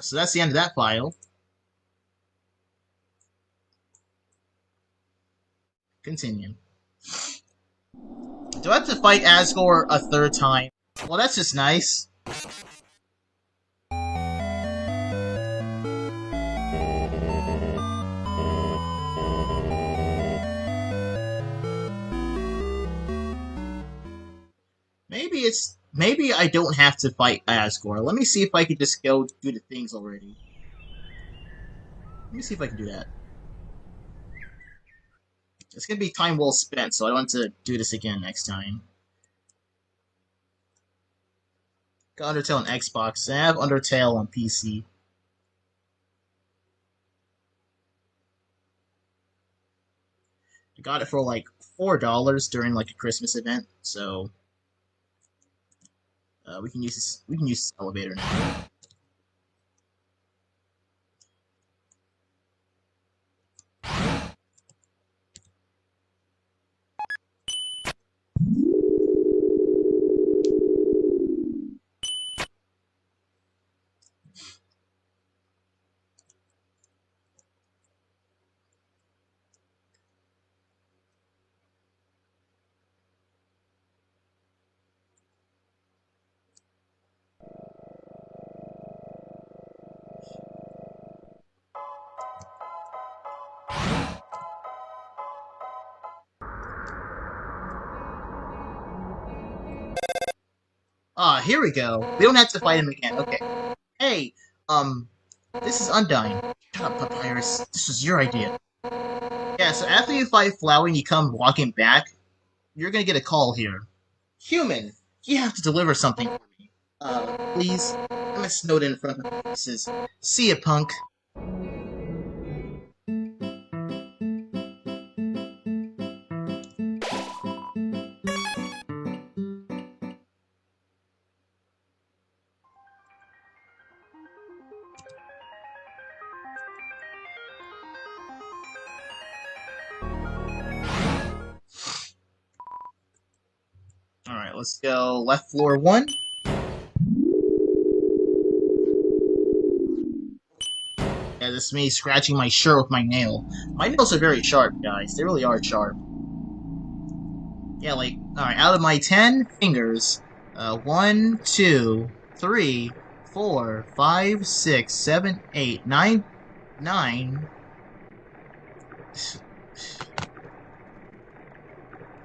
So that's the end of that file. Continue. Do I have to fight Asgore a third time? Well, that's just nice. Maybe I don't have to fight Asgore. Let me see if I can just go do the things already. Let me see if I can do that. It's gonna be time well spent, so I don't want to do this again next time. Got Undertale on Xbox. I have Undertale on PC. I got it for like $4 during like a Christmas event, so we can use this. We can use this elevator now. Ah, here we go. We don't have to fight him again. Okay. Hey, this is Undyne. Shut up, Papyrus. This was your idea. Yeah, so after you fight Flowey and you come walking back, you're gonna get a call here. Human, you have to deliver something for me. Please? I'm snowed in front of faces. See ya, punk. Alright, let's go left floor 1. Yeah, this is me scratching my shirt with my nail. My nails are very sharp, guys. They really are sharp. Yeah, like, alright, out of my 10 fingers, 1, 2, 3, 4, 5, 6, 7, 8, 9, 9.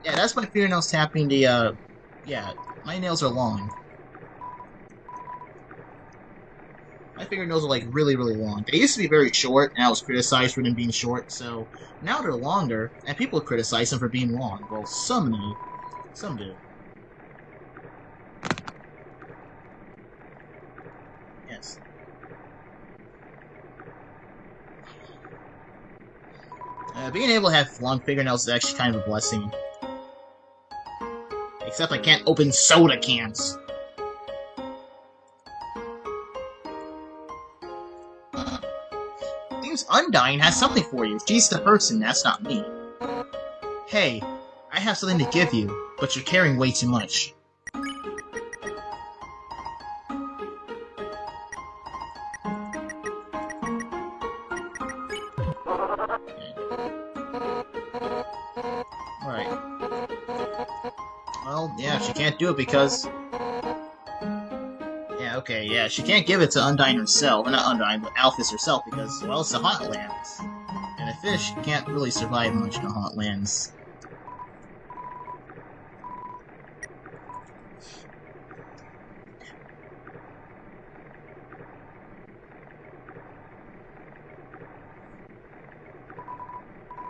Yeah, that's my fingernails tapping the, yeah, my nails are long. My fingernails are, like, really, really long. They used to be very short, and I was criticized for them being short, so now they're longer, and people criticize them for being long. Well, some do. Some do. Yes. Being able to have long fingernails is actually kind of a blessing. Except I can't open soda cans. Seems Undyne has something for you. She's the person, that's not me. Hey, I have something to give you, but you're carrying way too much. Alright. Well, yeah, she can't do it because... Yeah, okay, yeah, she can't give it to Undyne herself, not Undyne, but Alphys herself, because, well, it's the hot lands. And a fish can't really survive much in the hot lands.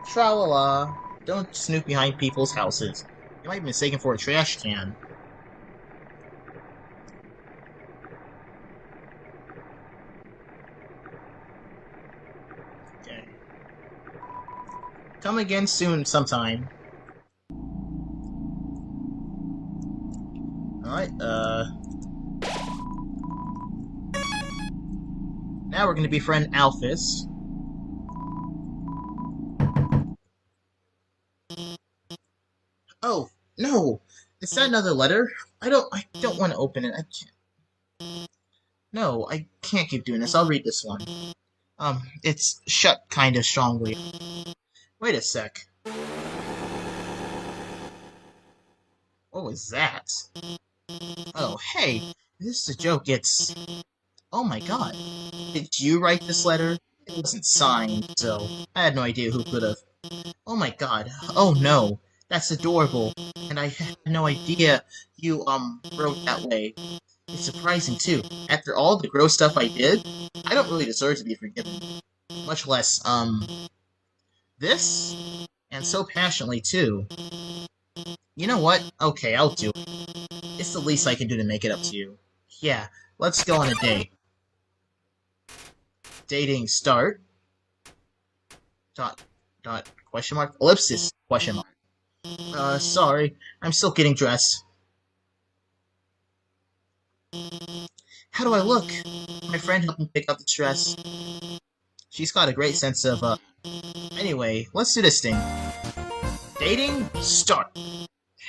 Tra-la-la. Don't snoop behind people's houses. You might be mistaken for a trash can. Okay. Come again soon sometime. Alright, now we're gonna befriend Alphys. Oh, no! Is that another letter? I don't want to open it. I can't. No, I can't keep doing this. I'll read this one. It's shut kind of strongly. Wait a sec. What was that? Oh, hey, this is a joke. It's... Oh my god. Did you write this letter? It wasn't signed, so I had no idea who could have. Oh my god. Oh no. That's adorable. And I had no idea you, wrote that way. It's surprising, too. After all the gross stuff I did, I don't really deserve to be forgiven. Much less, this? And so passionately, too. You know what? Okay, I'll do it. It's the least I can do to make it up to you. Yeah, let's go on a date. Dating start. Dot, question mark? Ellipsis, question mark. Sorry. I'm still getting dressed. How do I look? My friend helped me pick up the dress. She's got a great sense of, Anyway, let's do this thing. Dating start.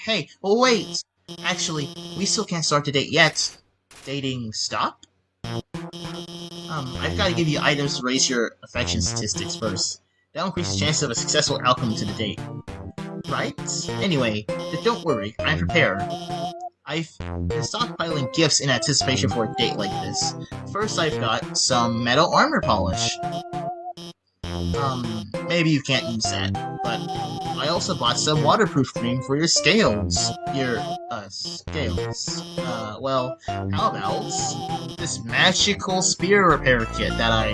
Hey, well wait! Actually, we still can't start the date yet. Dating stop? I've gotta give you items to raise your affection statistics first. That'll increase the chance of a successful outcome to the date. Right? Anyway, don't worry, I'm prepared. I've been stockpiling gifts in anticipation for a date like this. First I've got some metal armor polish. Maybe you can't use that, but I also bought some waterproof cream for your scales. Scales. Well, how about this magical spear repair kit that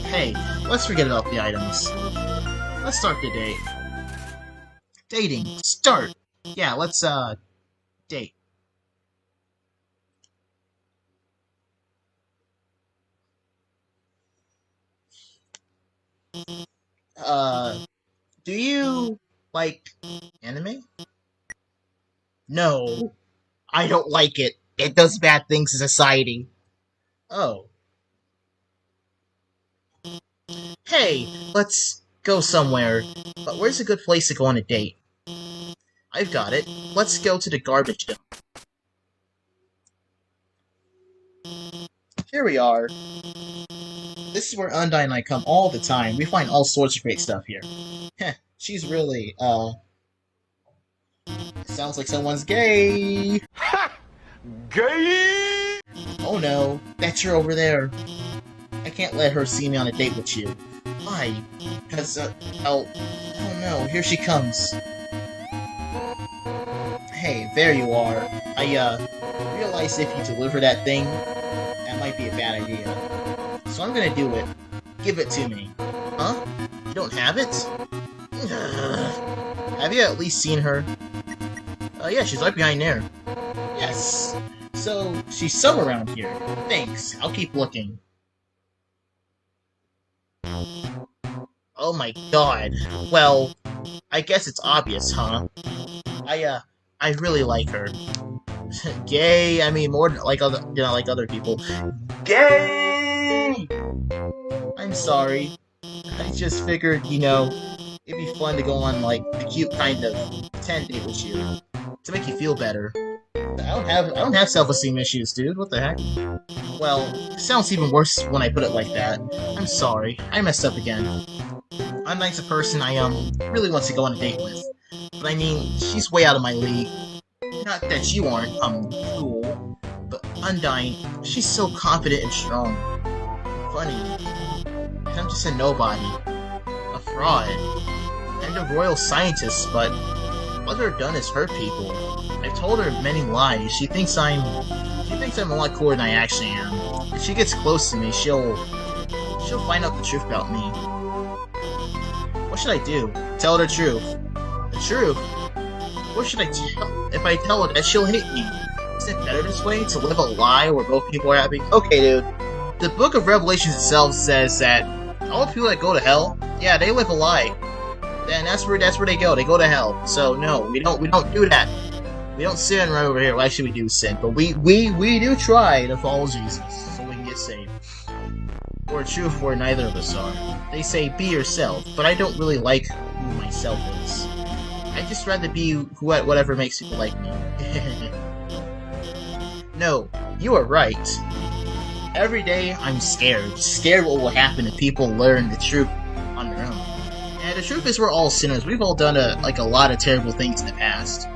hey, let's forget about the items. Let's start the date. Dating, start! Yeah, let's, date. Do you like anime? No, I don't like it. It does bad things to society. Oh. Hey, let's go somewhere. But where's a good place to go on a date? I've got it. Let's go to the garbage dump. Here we are. This is where Undyne and I come all the time. We find all sorts of great stuff here. Heh, she's really, sounds like someone's gay! Ha! Gay! Oh no, that's her over there. I can't let her see me on a date with you. Why? Because, oh no, here she comes. Hey, there you are. I, realized if you deliver that thing, that might be a bad idea. So I'm gonna do it. Give it to me. Huh? You don't have it? Have you at least seen her? Yeah, she's right behind there. Yes. So, she's somewhere around here. Thanks. I'll keep looking. Oh my god. Well, I guess it's obvious, huh? I really like her. Gay, I mean, more like other people. Gay! I'm sorry. I just figured, you know, it'd be fun to go on, like, the cute kind of pretend date with you. To make you feel better. I don't have self-esteem issues, dude. What the heck? Well, it sounds even worse when I put it like that. I'm sorry. I messed up again. Undyne's a person I, really wants to go on a date with. But I mean, she's way out of my league. Not that you aren't, cool. But Undyne, she's so confident and strong. Funny. And I'm just a nobody. A fraud. And a royal scientist, but what they're done is hurt people. I've told her many lies. She thinks I'm a lot cooler than I actually am. If she gets close to me, she'll find out the truth about me. What should I do? Tell her the truth. The truth? What should I tell? If I tell her that, she'll hate me. Isn't it better this way, to live a lie where both people are happy? Okay, dude. The Book of Revelations itself says that all the people that go to hell, yeah, they live a lie. And that's where they go. They go to hell. So no, we don't do that. We don't sin right over here. Well, actually, we do sin, but we do try to follow Jesus so we can get saved. Or truth, where neither of us are. They say be yourself, but I don't really like who myself is. I just rather be whatever makes people like me. No, you are right. Every day, I'm scared. Scared what will happen if people learn the truth on their own. And the truth is we're all sinners. We've all done a lot of terrible things in the past.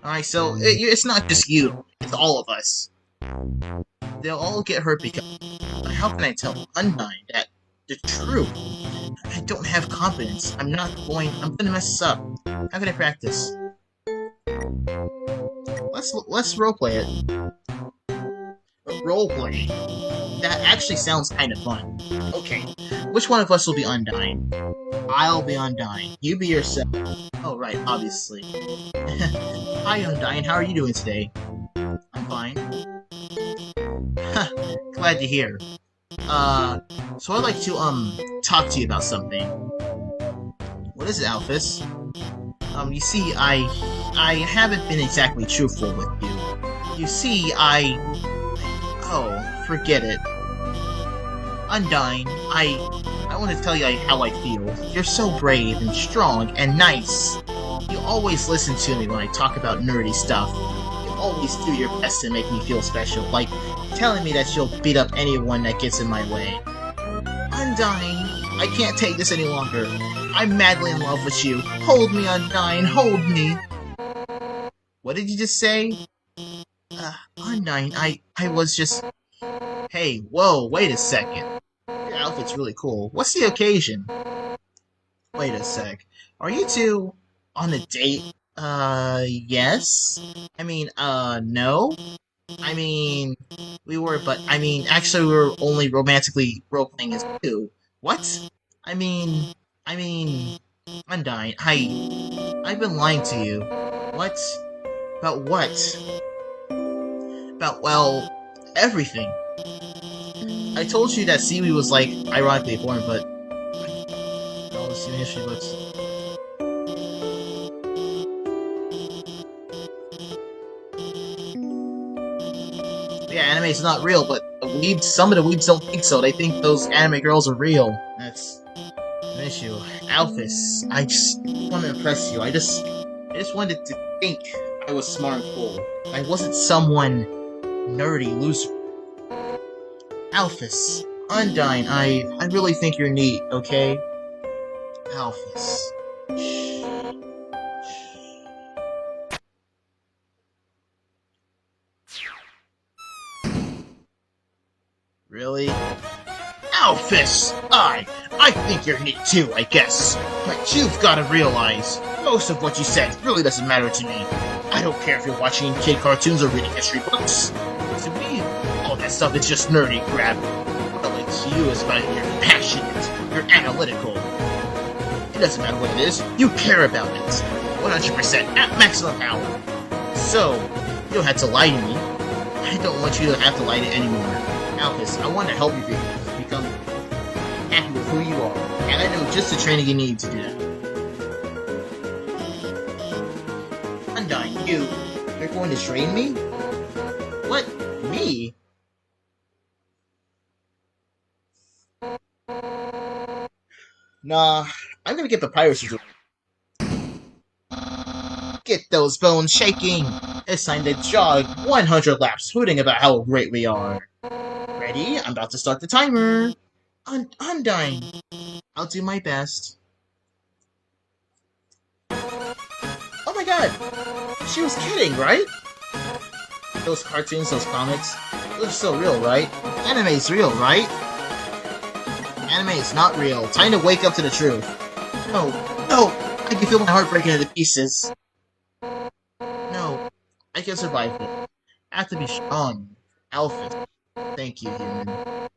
Alright, so it's not just you. It's all of us. They'll all get hurt because... How can I tell Undyne that the truth? I don't have confidence. I'm gonna mess this up. How can I practice? Let's roleplay it. Roleplay. That actually sounds kind of fun. Okay, which one of us will be Undyne? I'll be Undyne. You be yourself. Oh, right, obviously. Hi, Undyne. How are you doing today? I'm fine. Glad to hear. So I'd like to, talk to you about something. What is it, Alphys? You see, I haven't been exactly truthful with you. You see, oh, forget it. Undyne, I want to tell you how I feel. You're so brave and strong and nice. You always listen to me when I talk about nerdy stuff. You always do your best to make me feel special, like telling me that you'll beat up anyone that gets in my way. Undyne, I can't take this any longer. I'm madly in love with you. Hold me, Undyne, hold me. What did you just say? Undyne, I was just... Hey, whoa, wait a second. Your outfit's really cool. What's the occasion? Wait a sec. Are you two on a date? Yes? I mean, no? I mean, we were, but, actually we were only romantically role-playing as two. What? I mean, Undyne, I've been lying to you. What? About what? About, well, everything. I told you that seaweed was, like, ironically born, but... all the seaweed history books... Yeah, anime's not real, but some of the weebs don't think so. They think those anime girls are real. That's an issue. Alphys, I just want to impress you. I just wanted to think I was smart and cool. I wasn't someone nerdy loser. Alphys, Undyne, I really think you're neat, okay? Alphys. Really? Alphys! I think you're neat too, I guess. But you've gotta realize, most of what you said really doesn't matter to me. I don't care if you're watching kid cartoons or reading history books. To me, all that stuff is just nerdy crap. But like to you, it's about you're passionate, you're analytical. It doesn't matter what it is, you care about it. 100% at maximum power. So, you don't have to lie to me. I don't want you to have to lie to anymore. Alphys, I want to help you become happy with who you are, and I know just the training you need to do that. Undyne, you're going to train me? What? Me? Nah, I'm gonna get Papyrus to do it. Get those bones shaking! It's time to jog 100 laps hooting about how great we are. Ready? I'm about to start the timer. Undyne. I'll do my best. Oh my god! She was kidding, right? Those cartoons, those comics, those are so real, right? Anime's real, right? Anime is not real. Time to wake up to the truth. No, no! I can feel my heart breaking into pieces. No, I can survive it. I have to be strong. Alphys. Thank you, human,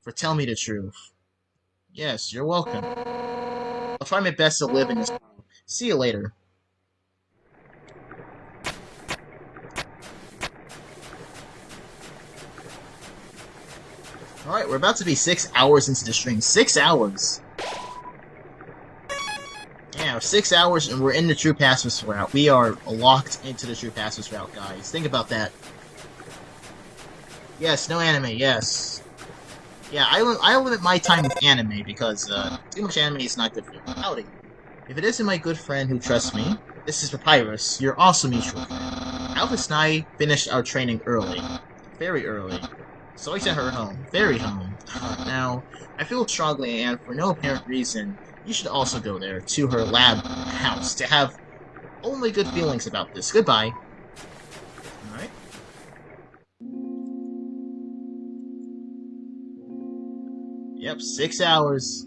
for telling me the truth. Yes, you're welcome. I'll try my best to live in this world. See you later. Alright, we're about to be 6 hours into the stream. 6 hours! Yeah, 6 hours and we're in the True Pacifist route. We are locked into the True Pacifist route, guys. Think about that. Yes, no anime, yes. Yeah, I limit my time with anime because, too much anime is not good for me. Howdy. If it isn't my good friend who trusts me, this is Papyrus, your awesome mutual friend. Alphys and I finished our training early. Very early. So I sent her home. Very home. Now, I feel strongly, and for no apparent reason, you should also go there, to her lab house, to have only good feelings about this. Goodbye. Alright. Yep, 6 hours.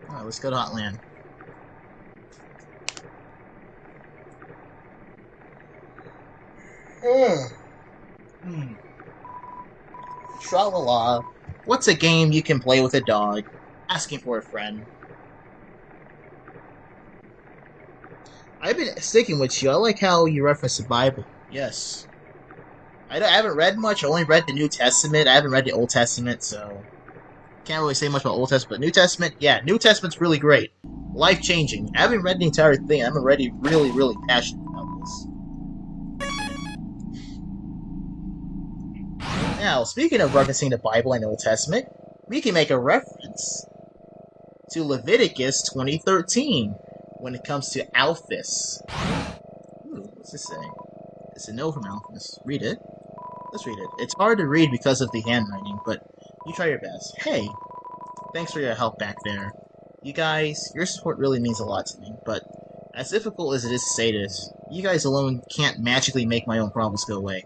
Alright, let's go to Hotland. Tra-la-la. What's a game you can play with a dog? Asking for a friend. I've been sticking with you. I like how you reference the Bible. Yes. I haven't read much. I only read the New Testament. I haven't read the Old Testament, so can't really say much about Old Testament. But New Testament, yeah, New Testament's really great. Life-changing. I haven't read the entire thing. I'm already really, really passionate about this. Now, speaking of referencing the Bible and the Old Testament, we can make a reference to Leviticus 20:13 when it comes to Alphys. Ooh, what's this say? It's a note from Alphys. Read it. Let's read it. It's hard to read because of the handwriting, but you try your best. Hey, thanks for your help back there. You guys, your support really means a lot to me, but as difficult as it is to say this, you guys alone can't magically make my own problems go away.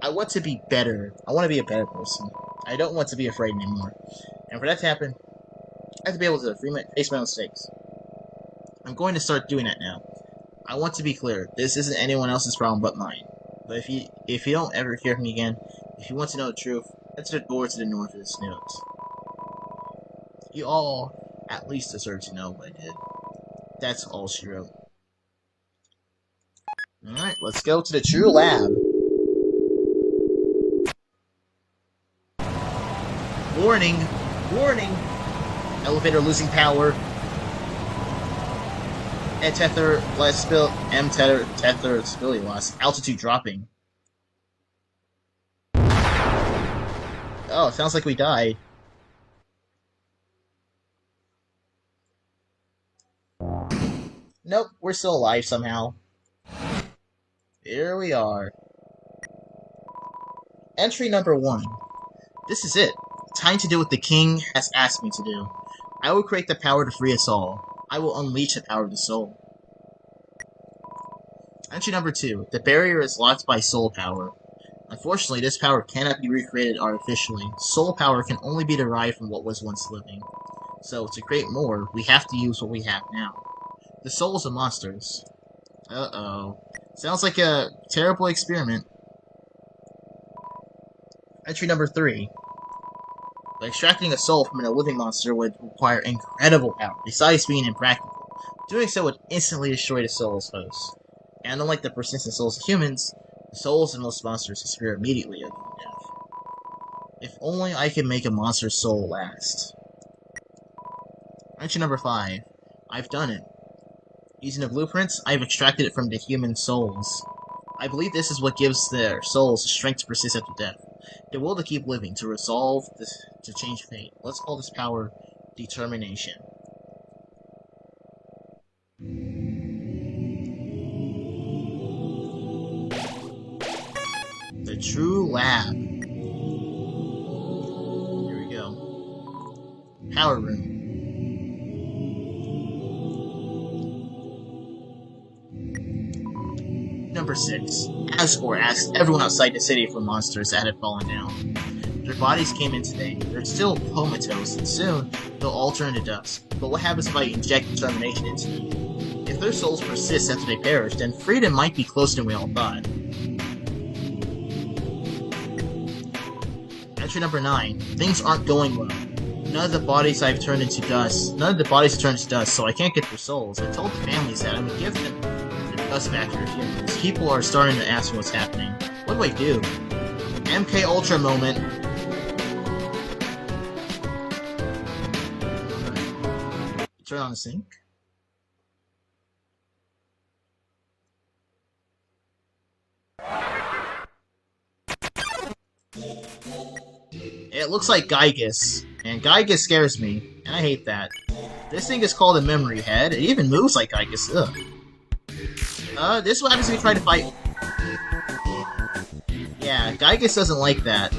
I want to be better. I want to be a better person. I don't want to be afraid anymore. And for that to happen, I have to be able to face my own mistakes. I'm going to start doing that now. I want to be clear, this isn't anyone else's problem but mine. But if you don't ever hear from me again, if you want to know the truth, head to the door to the north of this note. You all at least deserve to know what I did. That's all she wrote. Alright, let's go to the true lab. Warning! Warning! Elevator losing power. Tether, less spill, tether, stability loss. Altitude dropping. Oh, sounds like we died. Nope, we're still alive somehow. Here we are. Entry number 1. This is it. Time to do what the king has asked me to do. I will create the power to free us all. I will unleash the power of the soul. Entry number 2. The barrier is locked by soul power. Unfortunately, this power cannot be recreated artificially. Soul power can only be derived from what was once living. So, to create more, we have to use what we have now. The souls of monsters. Uh-oh. Sounds like a terrible experiment. Entry number 3. But extracting a soul from a living monster would require incredible power, besides being impractical. Doing so would instantly destroy the soul's host. And unlike the persistent souls of humans, the souls of most monsters disappear immediately upon death. If only I could make a monster's soul last. Entry number 5. I've done it. Using the blueprints, I've extracted it from the human souls. I believe this is what gives their souls the strength to persist after death. The will to keep living, to resolve this, to change fate. Let's call this power determination. The true lab. Here we go. Power room. Number 6. Asgore asked everyone outside the city for monsters that had fallen down. Their bodies came in today. They're still comatose, and soon they'll all turn to dust. But what happens if I inject determination into them? If their souls persist after they perish, then freedom might be closer than we all thought. Entry number 9. Things aren't going well. None of the bodies have turned into dust, so I can't get their souls. I told the families that I would give them their dust back to their humans. People are starting to ask me what's happening. What do I do? MK Ultra moment. Turn on the sink. It looks like Gygus, and Gygus scares me, and I hate that. This thing is called a memory head. It even moves like Gygus. Ugh. This is what happens if you try to fight. Yeah, Gygas doesn't like that.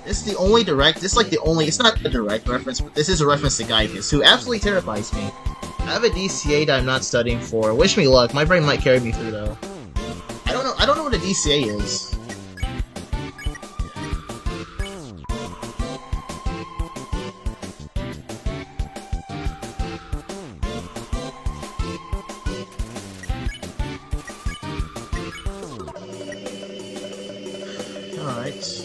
This is the only direct, this is like the only, it's not a direct reference, but this is a reference to Gygas, who absolutely terrifies me. I have a DCA that I'm not studying for. Wish me luck, my brain might carry me through though. I don't know what a DCA is. Alright.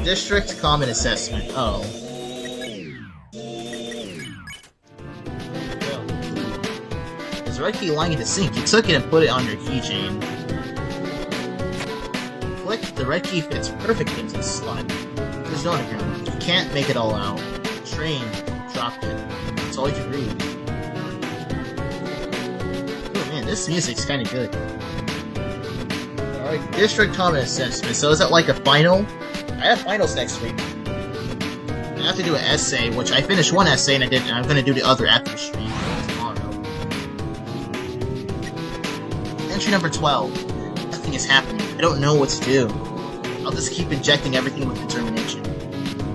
District Common Assessment. Oh. There's a red key lying in the sink. You took it and put it on your keychain. Click, the red key fits perfectly into the slot. There's no underground. You can't make it all out. Train, dropped it. That's all you can read. Oh man, this music's kinda good. Alright, District Common Assessment. So is that like a final? I have finals next week. I have to do an essay, which I finished one essay and I'm gonna do the other after the stream tomorrow. Entry number 12. Nothing is happening. I don't know what to do. I'll just keep injecting everything with determination.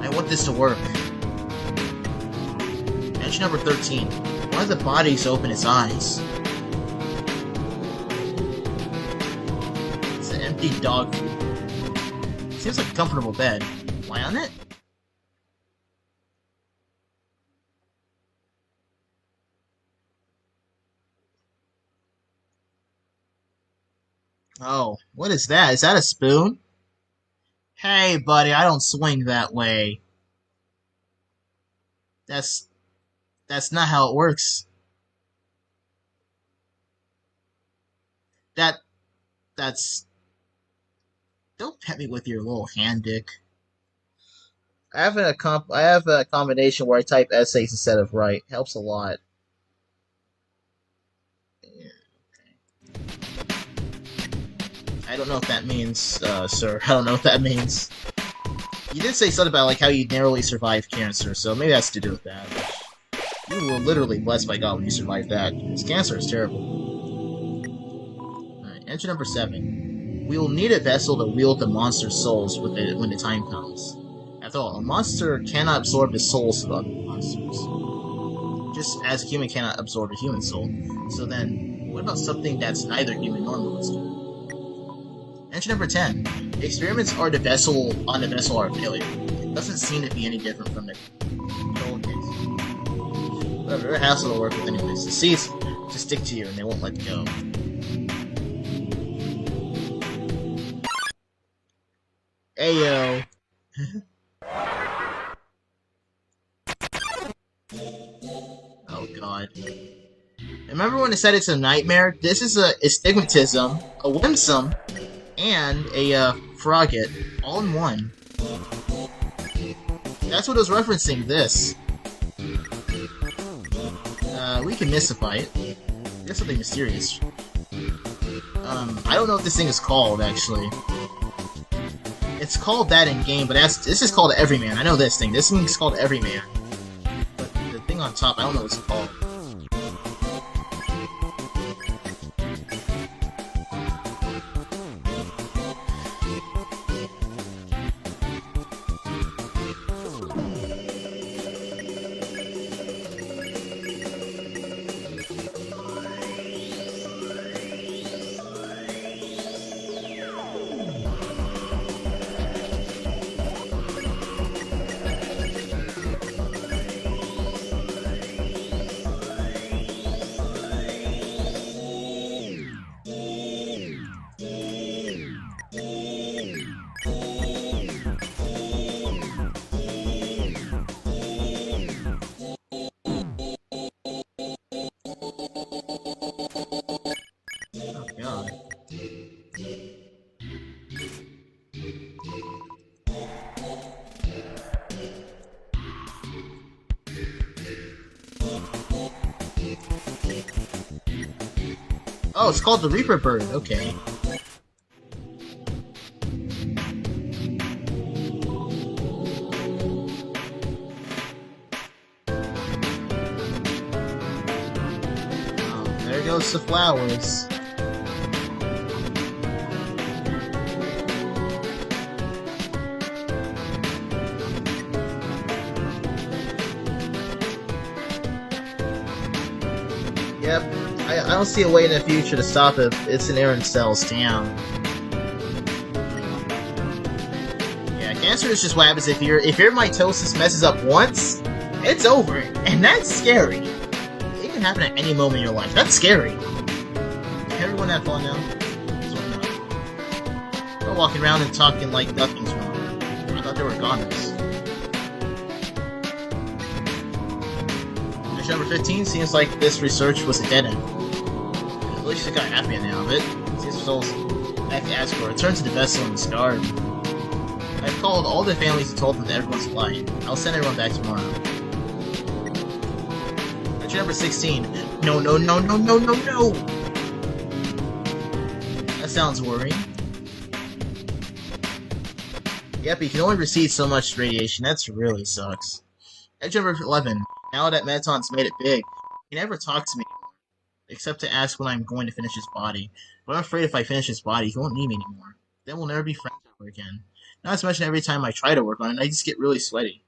I want this to work. Entry number 13. One of the bodies opened its eyes. It's an empty dog food. Seems like a comfortable bed. Lie on it? Oh, what is that? Is that a spoon? Hey, buddy, I don't swing that way. That's not how it works. That's... Don't pet me with your little hand, dick. I have a combination where I type essays instead of write. Helps a lot. Yeah, okay. I don't know what that means, sir. I don't know what that means. You did say something about like how you narrowly survived cancer, so maybe that's to do with that. You were literally blessed by God when you survived that, because cancer is terrible. Alright, entry number 7. We will need a vessel to wield the monster's souls with it when the time comes. After all, a monster cannot absorb the souls of other monsters. Just as a human cannot absorb a human soul. So then, what about something that's neither human nor monster? Entry number 10. The experiments on the vessel are a failure. It doesn't seem to be any different from the old case. Whatever, their hassle will work with anyways. The seeds just stick to you and they won't let go. Ayo. Oh god. Remember when I said it's a nightmare? This is a astigmatism, a whimsum, and a frogget, all in one. That's what I was referencing, this. We can mystify it. There's something mysterious. I don't know what this thing is called, actually. It's called that in game, but this is called Everyman. I know this thing. This thing's called Everyman. But the thing on top, I don't know what it's called. Oh, it's called the Reaper Bird. Okay. There goes the flowers. Yep, I don't see a way in the future to stop it if it's an Aaron Cells down. Yeah, cancer is just what happens if your mitosis messes up once, it's over, and that's scary. It can happen at any moment in your life. That's scary. Everyone have fun now? We're walking around and talking like nothing's wrong. I thought they were goners. Number 15 seems like this research was a dead end. At least I got happy now of it. These results back to Asgore. Return to the vessel and discard. I've called all the families and told them that everyone's flying. I'll send everyone back tomorrow. Lecture number 16. No, no, no, no, no, no, no! That sounds worrying. Yep, you can only receive so much radiation. That really sucks. Lecture number 11. Now that Meton's made it big, he never talks to me anymore, except to ask when I'm going to finish his body. But I'm afraid if I finish his body, he won't need me anymore. Then we'll never be friends ever again. Not to mention every time I try to work on it, I just get really sweaty.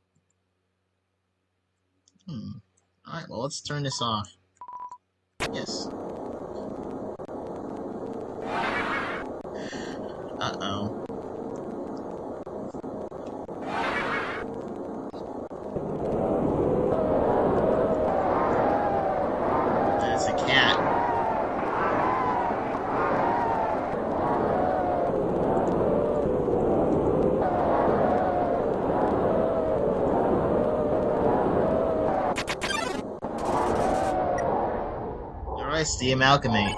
Alright, well, let's turn this off. Yes. Uh-oh. That's a cat. Alright, it's the amalgamate.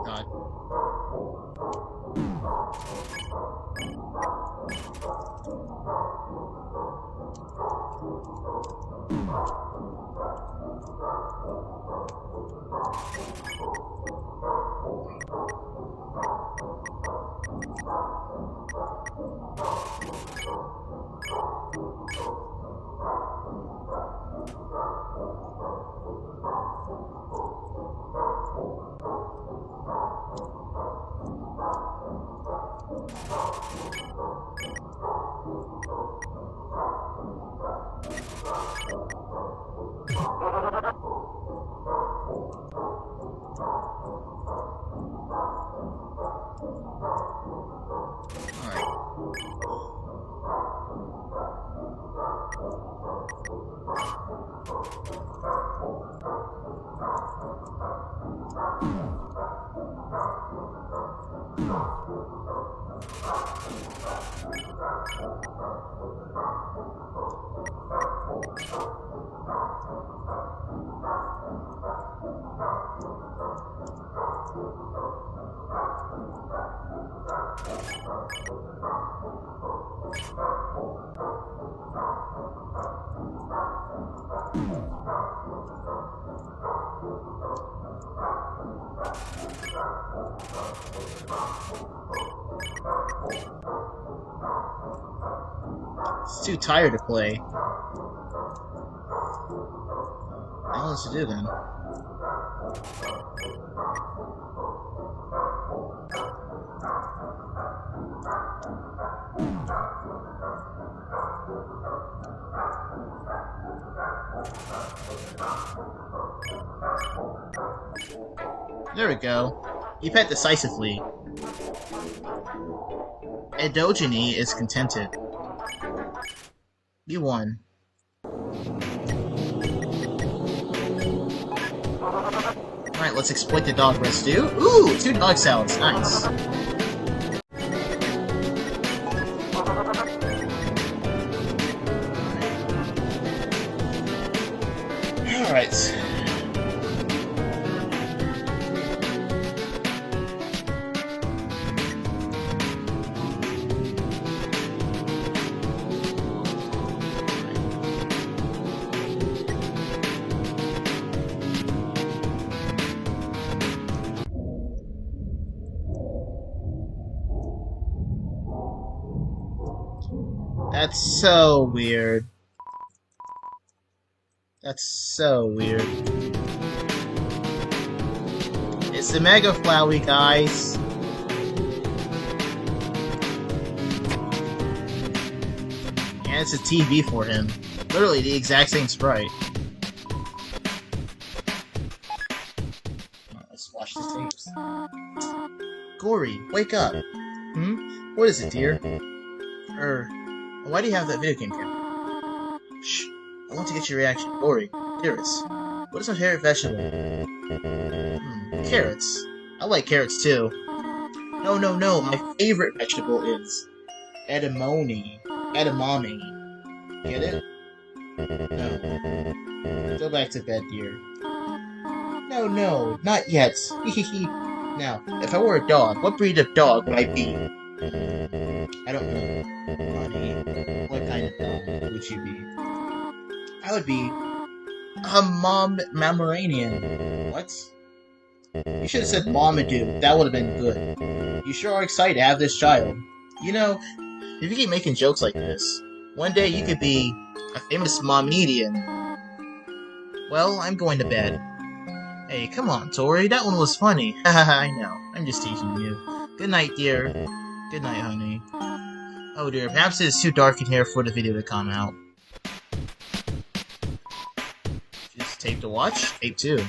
God. It's too tired to play. What else to do then? There we go. You pet decisively. Endogeny is contented. You won. Alright, let's exploit the dog residue. Ooh, 2 dog salads. Nice. That's so weird. That's so weird. It's the Mega Flowey, guys. And it's a TV for him. Literally the exact same sprite. Let's watch the tapes. Gory, wake up. What is it, dear? Why do you have that video game camera? Shh, I want to get your reaction. Gory, carrots. What is my favorite vegetable? Carrots. I like carrots too. No, my favorite vegetable is edamame. Get it? No. Go back to bed, dear. No, not yet. Now, if I were a dog, what breed of dog would I be? I don't know. Honey, what kind of dog would you be? I would be a Pomeranian. What? You should have said Marmaduke. That would have been good. You sure are excited to have this child. You know, if you keep making jokes like this, one day you could be a famous Momedian. Well, I'm going to bed. Hey, come on, Tori. That one was funny. Haha, I know. I'm just teasing you. Good night, dear. Good night, honey. Oh dear, perhaps it is too dark in here for the video to come out. Just tape to watch? Tape 2.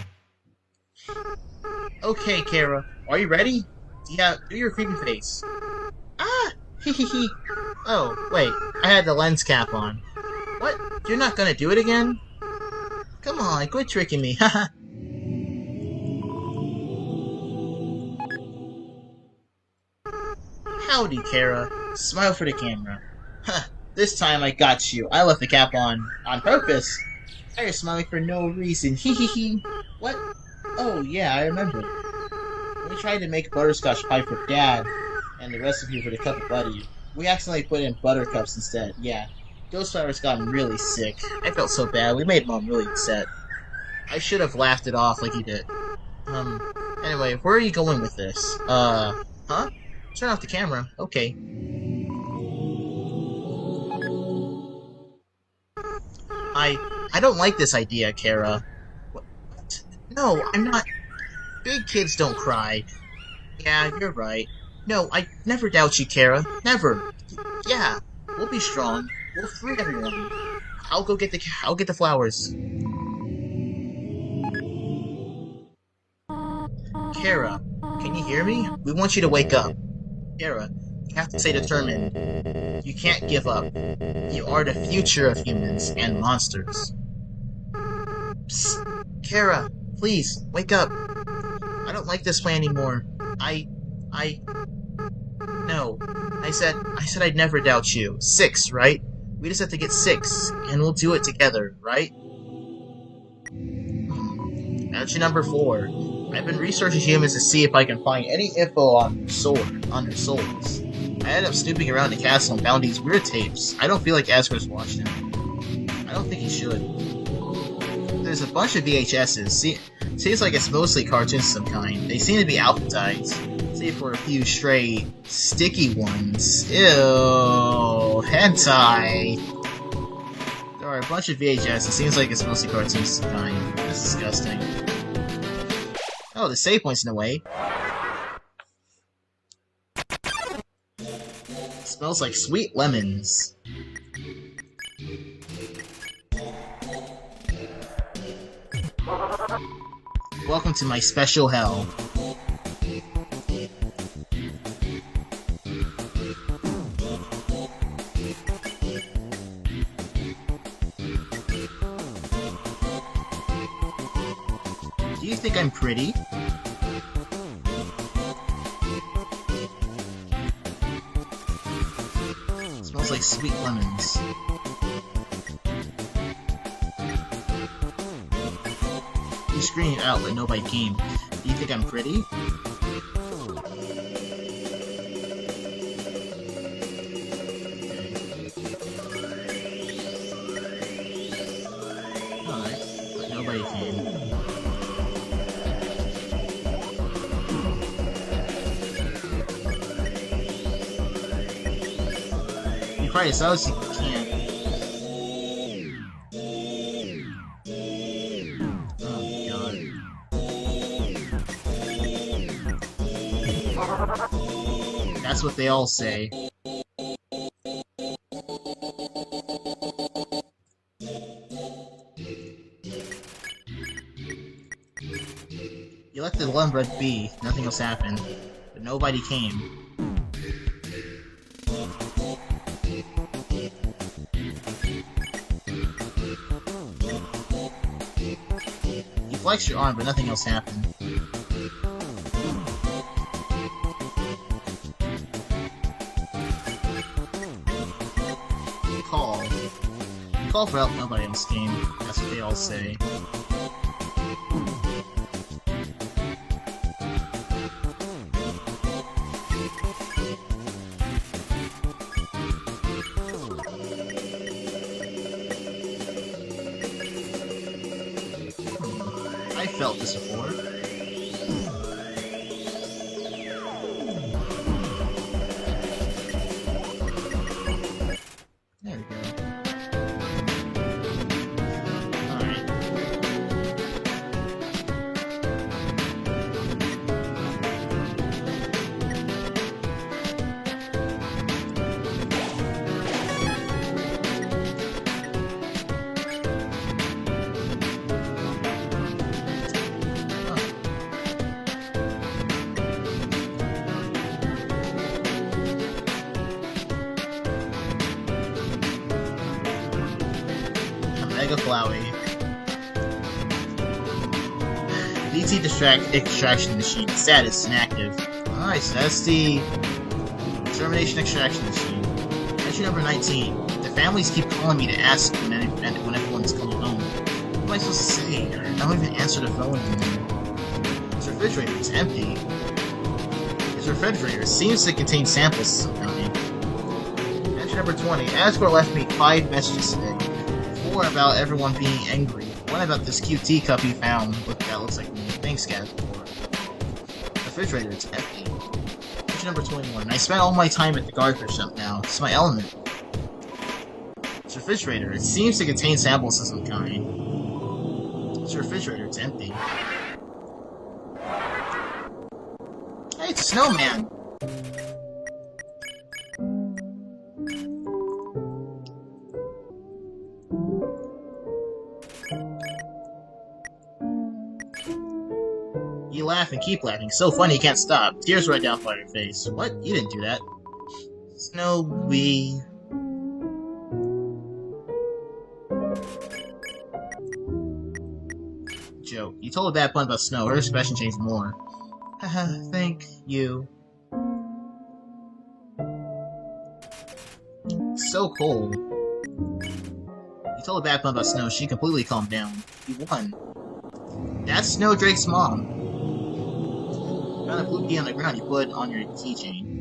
Okay, Kara. Are you ready? Yeah, do your creepy face. Ah! Hehehe. Oh, wait. I had the lens cap on. What? You're not gonna do it again? Come on, quit tricking me. Haha. Howdy, Kara. Smile for the camera. Huh, this time I got you. I left the cap on purpose. Now you're smiling for no reason. Hehehe. What? Oh, yeah, I remember. When we tried to make butterscotch pie for Dad and the recipe for the cup of buddy, we accidentally put in buttercups instead. Yeah, those flowers got him really sick. I felt so bad. We made Mom really upset. I should have laughed it off like you did. Anyway, where are you going with this? Huh? Turn off the camera. Okay. I don't like this idea, Kara. What? No, I'm not. Big kids don't cry. Yeah, you're right. No, I never doubt you, Kara. Never. Yeah, we'll be strong. We'll free everyone. I'll get the flowers. Kara, can you hear me? We want you to wake up. Kara, you have to stay determined. You can't give up. You are the future of humans and monsters. Psst. Kara, please, wake up. I don't like this plan anymore. No. I said I'd never doubt you. 6, right? We just have to get 6, and we'll do it together, right? Strategy number 4. I've been researching humans to see if I can find any info on their souls. I ended up snooping around the castle and found these weird tapes. I don't feel like Asgore's watched them. I don't think he should. There's a bunch of VHSs. Seems like it's mostly cartoons of some kind. They seem to be alphabetized. Save for a few stray, sticky ones. Ew, hentai. There are a bunch of VHS. It seems like it's mostly cartoons of some kind. That's disgusting. Oh, the save point's in the way. Smells like sweet lemons. Welcome to my special hell. Do you think I'm pretty? Smells like sweet lemons. You screamed out but nobody came. Do you think I'm pretty? Alright, but nobody came. probably sucks, you can't. Oh god. That's what they all say. You let the Lumbred be, nothing else happened. But nobody came. You flexed your arm, but nothing else happened. You call for help, nobody else came. That's what they all say. I felt this before. There we go. Alright. Mega Flowey. DT extraction machine. Status inactive. Nice, that's the termination extraction machine. Entry number 19. The families keep calling me to ask when everyone's coming home. What am I supposed to say? I don't even answer the phone anymore. His refrigerator is empty. His refrigerator seems to contain samples of some kind. Entry number 20. Asgore left me 5 messages today. 4 about everyone being angry. 1 about this cute teacup he found. That looks like me. Thanks, guys. Refrigerator, it's empty. Entry number 21. I spent all my time at the garbage dump now. It's my element. It's refrigerator. It seems to contain samples of some kind. It's refrigerator. It's empty. Hey, it's a snowman. You laugh and keep laughing. So funny you can't stop. Tears right down by your face. What? You didn't do that. Snowy. Joke. You told a bad pun about Snow. Her expression changed more. Haha, thank you. It's so cold. You told a bad pun about Snow. She completely calmed down. You won. That's Snowdrake's mom. You found a blue key on the ground. You put it on your keychain.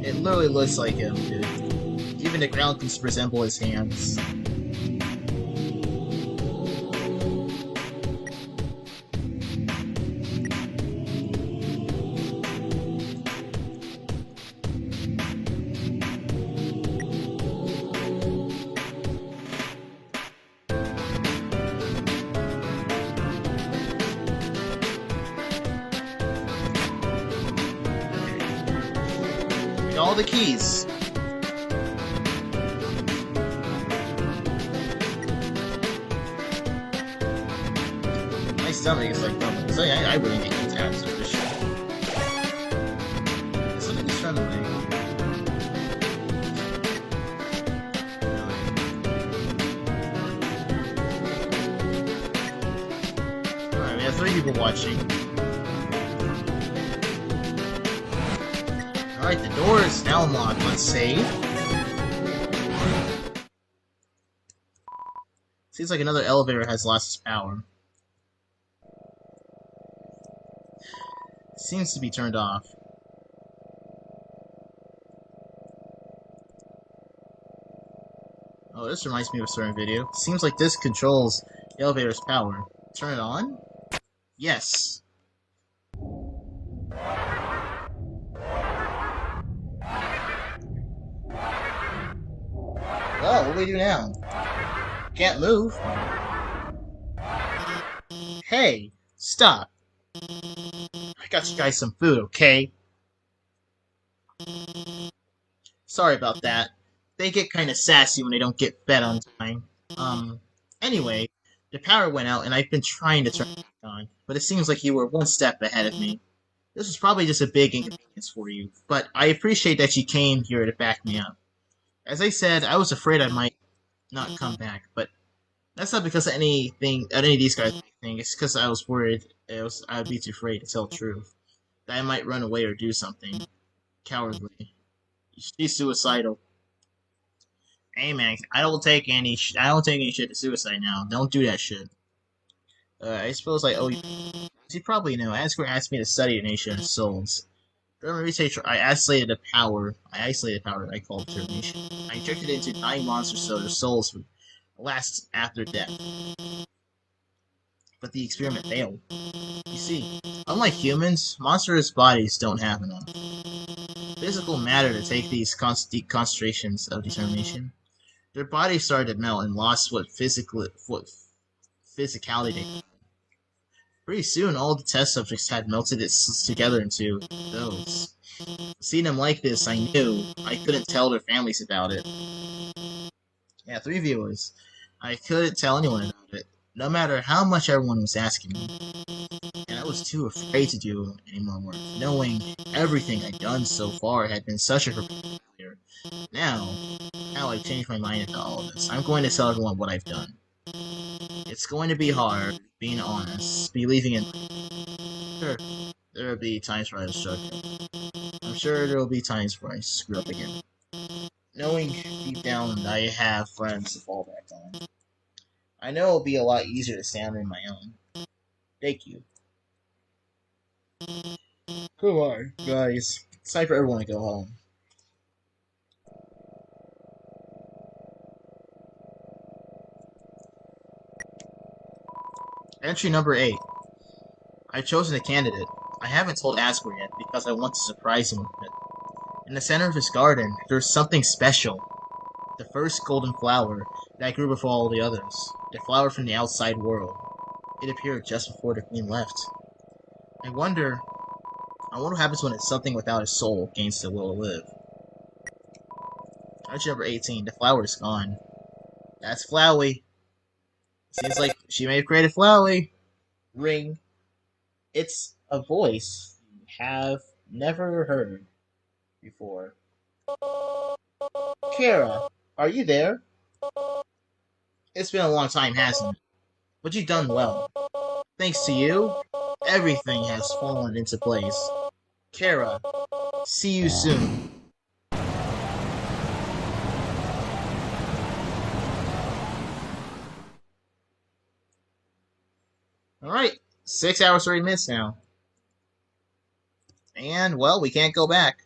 It literally looks like him, dude. Even the ground can resemble his hands. All the keys. My stomach is like bubbling. So I really need to tabs for this shit. There's something just trying to make. Really. Alright, we have 3 people watching. Alright, the door is now unlocked. Let's save. Seems like another elevator has lost its power. It seems to be turned off. Oh, this reminds me of a certain video. Seems like this controls the elevator's power. Turn it on? Yes. Well, what do we do now? Can't move. Hey, stop. I got you guys some food, okay? Sorry about that. They get kinda sassy when they don't get fed on time. Anyway, the power went out and I've been trying to turn it back on, but it seems like you were one step ahead of me. This was probably just a big inconvenience for you, but I appreciate that you came here to back me up. As I said, I was afraid I might not come back, but that's not because of anything, any of these guys or anything. It's because I was worried I would be too afraid to tell the truth. That I might run away or do something cowardly. She's suicidal. Hey man, I don't take any shit to suicide now. Don't do that shit. I suppose I owe you. As you probably know, Asgore asked me to study the nature of souls. During my research, I isolated the power. I called termination. I injected it into 9 monsters so their souls would last after death. But the experiment failed. You see, unlike humans, monsters' bodies don't have enough physical matter to take these deep concentrations of determination. Their bodies started to melt and lost what physicality they had. Pretty soon, all the test subjects had melted it together into those. Seeing them like this, I knew I couldn't tell their families about it. Yeah, 3 viewers. I couldn't tell anyone about it, no matter how much everyone was asking me. And I was too afraid to do any more work, knowing everything I'd done so far had been such a failure. Now I've changed my mind into all of this. I'm going to tell everyone what I've done. It's going to be hard, being honest, believing in. Sure, there will be times where I struggle. I'm sure there will be times where I screw up again. Knowing deep down that I have friends to fall back on. I know it'll be a lot easier to stand on my own. Thank you. Come on, guys. It's time for everyone to go home. Entry number 8. I've chosen a candidate. I haven't told Asgore yet because I want to surprise him with it. In the center of his garden, there's something special. The first golden flower that grew before all the others. The flower from the outside world. It appeared just before the queen left. I wonder what happens when it's something without a soul gains the will to live. Entry number 18. The flower is gone. That's Flowey. Seems like she may have created Flowey. Ring. It's a voice you have never heard before. Kara, are you there? It's been a long time, hasn't it? But you've done well. Thanks to you, everything has fallen into place. Kara, see you soon. Alright, 6 hours, 30 minutes now. And, well, we can't go back.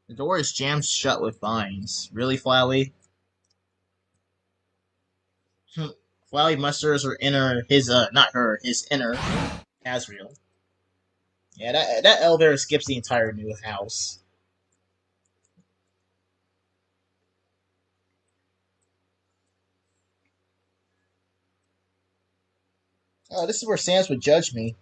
The door is jammed shut with vines. Really, Flowey? Flowey musters her inner, his inner Asriel. Yeah, that elevator skips the entire new house. Oh, this is where Sans would judge me.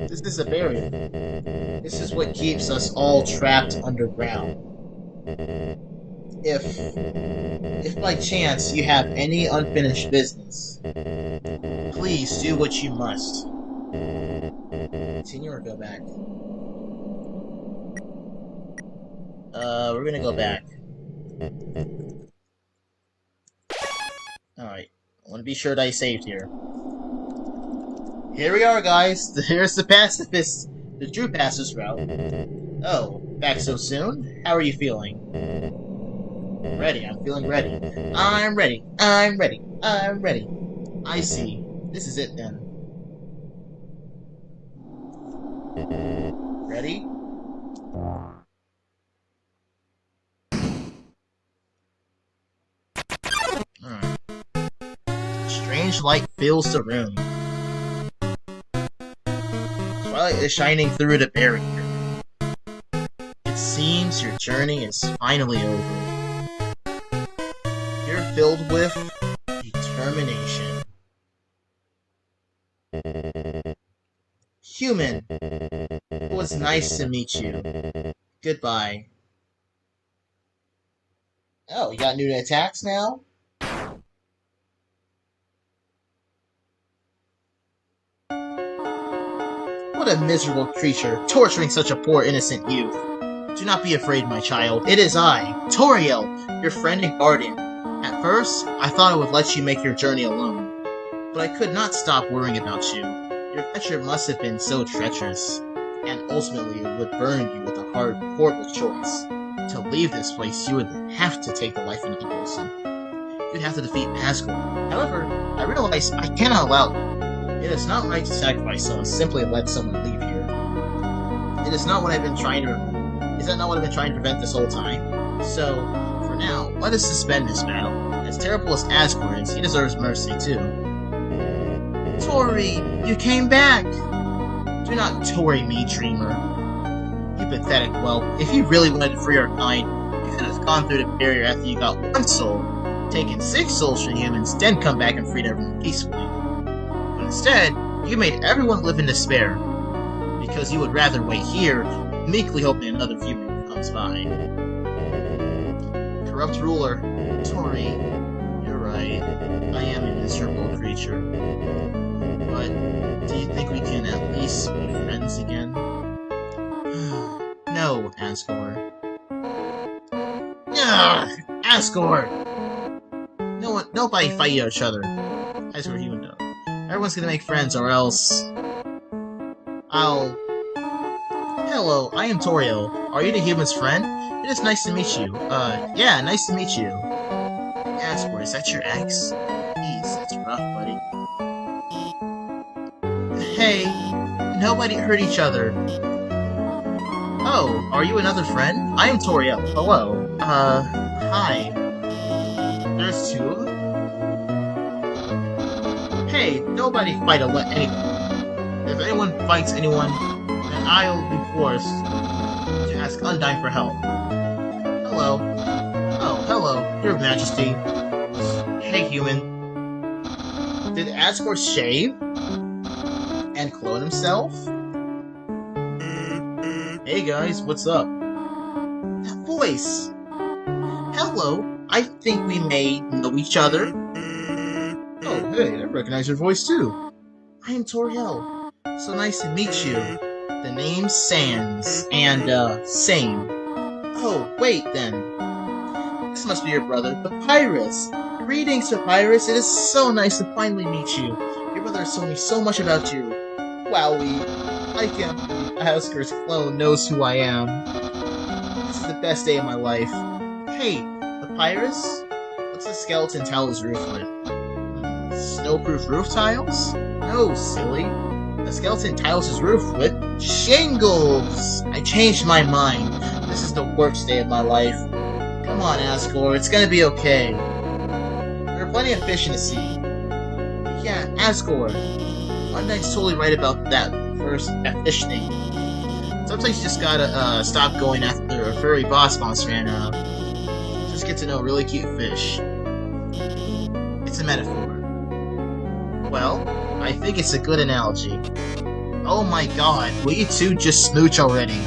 This is a barrier. This is what keeps us all trapped underground. If by chance you have any unfinished business, please do what you must. Continue or go back? We're gonna go back. Alright, I want to be sure that I saved here. Here we are, guys. Here's the Pacifist, the true Pacifist route. Oh, back so soon? How are you feeling? Ready, I'm feeling ready. I'm ready, I'm ready, I'm ready. I see. This is it then. Ready? Alright. Strange light fills the room. Twilight is shining through the barrier. It seems your journey is finally over. You're filled with determination. Human, it was nice to meet you. Goodbye. Oh, you got new attacks now? What a miserable creature, torturing such a poor innocent youth. Do not be afraid, my child. It is I, Toriel, your friend and guardian. At first, I thought I would let you make your journey alone, but I could not stop worrying about you. Your adventure must have been so treacherous, and ultimately it would burn you with a hard, horrible choice. To leave this place, you would have to take the life of another person. You'd have to defeat Asgore. However, I realize I cannot allow it. It is not right to sacrifice someone, simply let someone leave here. It is not what I've been trying to... Is that not what I've been trying to prevent this whole time? So, for now, let us suspend this battle. As terrible as Asgore is, he deserves mercy too. Tori, you came back! Do not Tori me, Dreemurr. You pathetic whelp. If you really wanted to free our kind, you could have gone through the barrier after you got one soul, taken 6 souls from humans, then come back and freed everyone peacefully. But instead, you made everyone live in despair, because you would rather wait here, meekly hoping another human comes by. Corrupt ruler, Tori, you're right. I am a miserable creature. But do you think we can at least be friends again? No, Asgore. Ugh! Asgore! Nobody fight each other. Asgore, you know. Everyone's gonna make friends, or else... Hello, I am Toriel. Are you the human's friend? It is nice to meet you. Yeah, nice to meet you. Asgore, is that your ex? Jeez, that's rough, buddy. Hey, nobody hurt each other. Oh, are you another friend? I am Toriel. Hello. Hi. There's 2 of them? Hey, nobody fight anyone. If anyone fights anyone, then I'll be forced to ask Undyne for help. Hello. Oh, hello, Your Majesty. Hey, human. Did Asgore shave? And clone himself? Hey guys, what's up? That voice! Hello, I think we may know each other. Oh, hey, I recognize your voice too. I am Toriel. So nice to meet you. The name's Sans, and, same. Oh, wait then. This must be your brother, Papyrus. Greetings, Papyrus. It is so nice to finally meet you. Your brother has told me so much about you. Wowie. I can't believe Asgore's clone knows who I am. This is the best day of my life. Hey, Papyrus? What's the skeleton tile his roof with? Snowproof roof tiles? No, silly. The skeleton tiles his roof with shingles! I changed my mind. This is the worst day of my life. Come on, Asgore, it's gonna be okay. There are plenty of fish in the sea. Yeah, Asgore. Undyne's totally right about that fish thing. Sometimes you just gotta stop going after a furry boss monster and just get to know a really cute fish. It's a metaphor. Well, I think it's a good analogy. Oh my god, will you two just smooch already?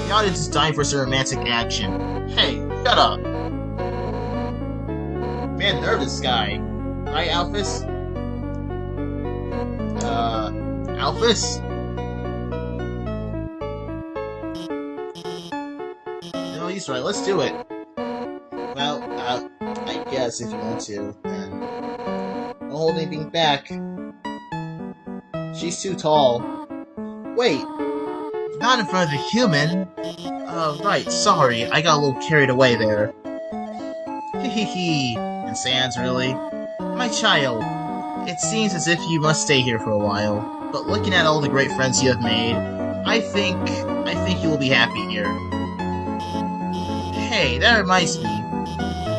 The audience is dying for some romantic action. Hey, shut up! Man, nervous guy. Right, Alphys? Alphys? No, he's right, let's do it. Well, I guess if you want to, then... Don't hold anything back. She's too tall. Wait, not in front of a human. Right, sorry, I got a little carried away there. Hehehe, and Sans, really? My child, it seems as if you must stay here for a while, but looking at all the great friends you have made, I think you will be happy here. Hey, that reminds me.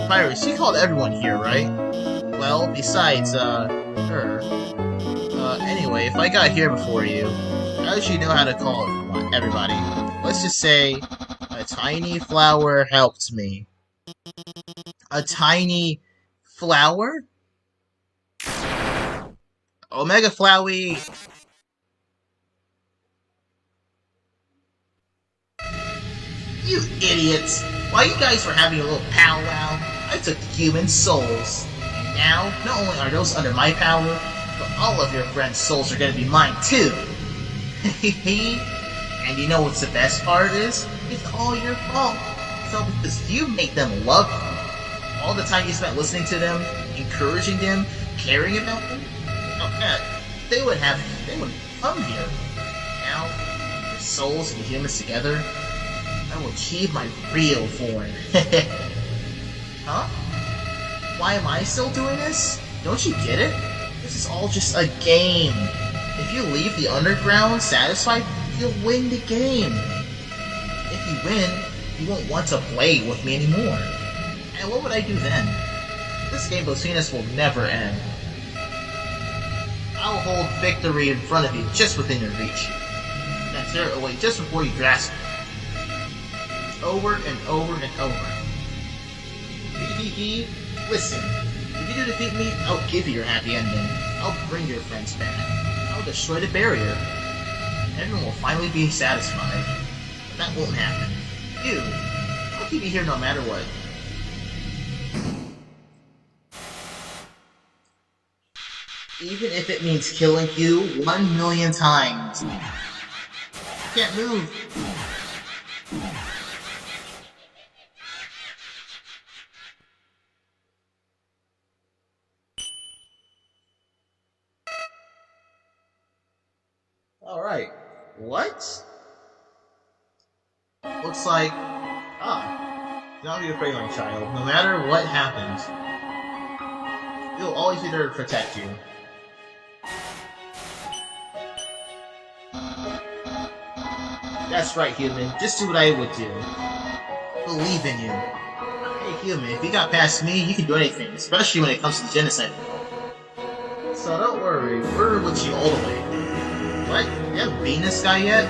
Pyrus, you called everyone here, right? Well, besides, her. Anyway, if I got here before you, how did you know how to call everybody? Let's just say, a tiny flower helped me. A tiny flower? Omega Flowey! You idiots! While you guys were having a little powwow, I took the human souls. And now, not only are those under my power, but all of your friends' souls are gonna be mine too! And you know what's the best part is? It's all your fault. It's all because you made them love you. All the time you spent listening to them, encouraging them, caring about them. Oh yeah, they would come here. Now, the souls and the humans together, I will achieve my real form. Huh? Why am I still doing this? Don't you get it? This is all just a game. If you leave the underground satisfied, you'll win the game. If you win, you won't want to play with me anymore. And what would I do then? This game between us will never end. I'll hold victory in front of you, just within your reach. Then tear it away just before you grasp it. Over and over and over. Hee. Listen, if you do defeat me, I'll give you your happy ending. I'll bring your friends back. I'll destroy the barrier. Everyone will finally be satisfied. But that won't happen. I'll keep you here no matter what. Even if it means killing you 1,000,000 times. I can't move. Alright. What? Looks like... do not be afraid, my child. No matter what happens, we'll always be there to protect you. That's right, human. Just do what I would do. Believe in you. Hey, human, if you got past me, you can do anything, especially when it comes to genocide. So don't worry, we're with you all the way. What? You haven't beaten this guy yet?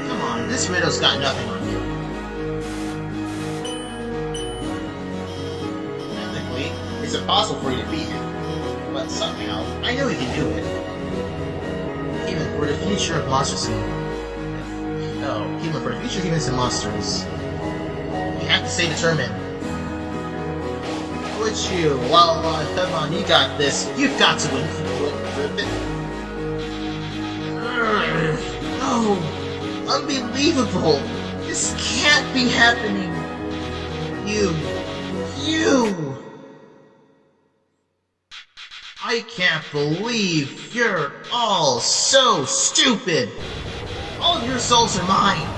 Come on, this Riddle's got nothing on you. Technically, it's impossible for you to beat him. But somehow, I know you can do it. Human, for the future of monsters. No, human, for the future humans and monsters. You have to stay determined. Would you? Well, come on, you got this. You've got to win. Oh, unbelievable! This can't be happening! You! I can't believe you're all so stupid! All of your souls are mine!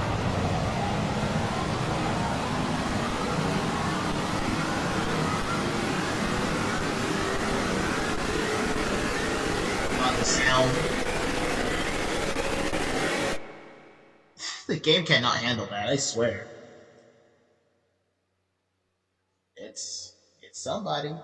Not the sound. The game cannot handle that, I swear. It's somebody.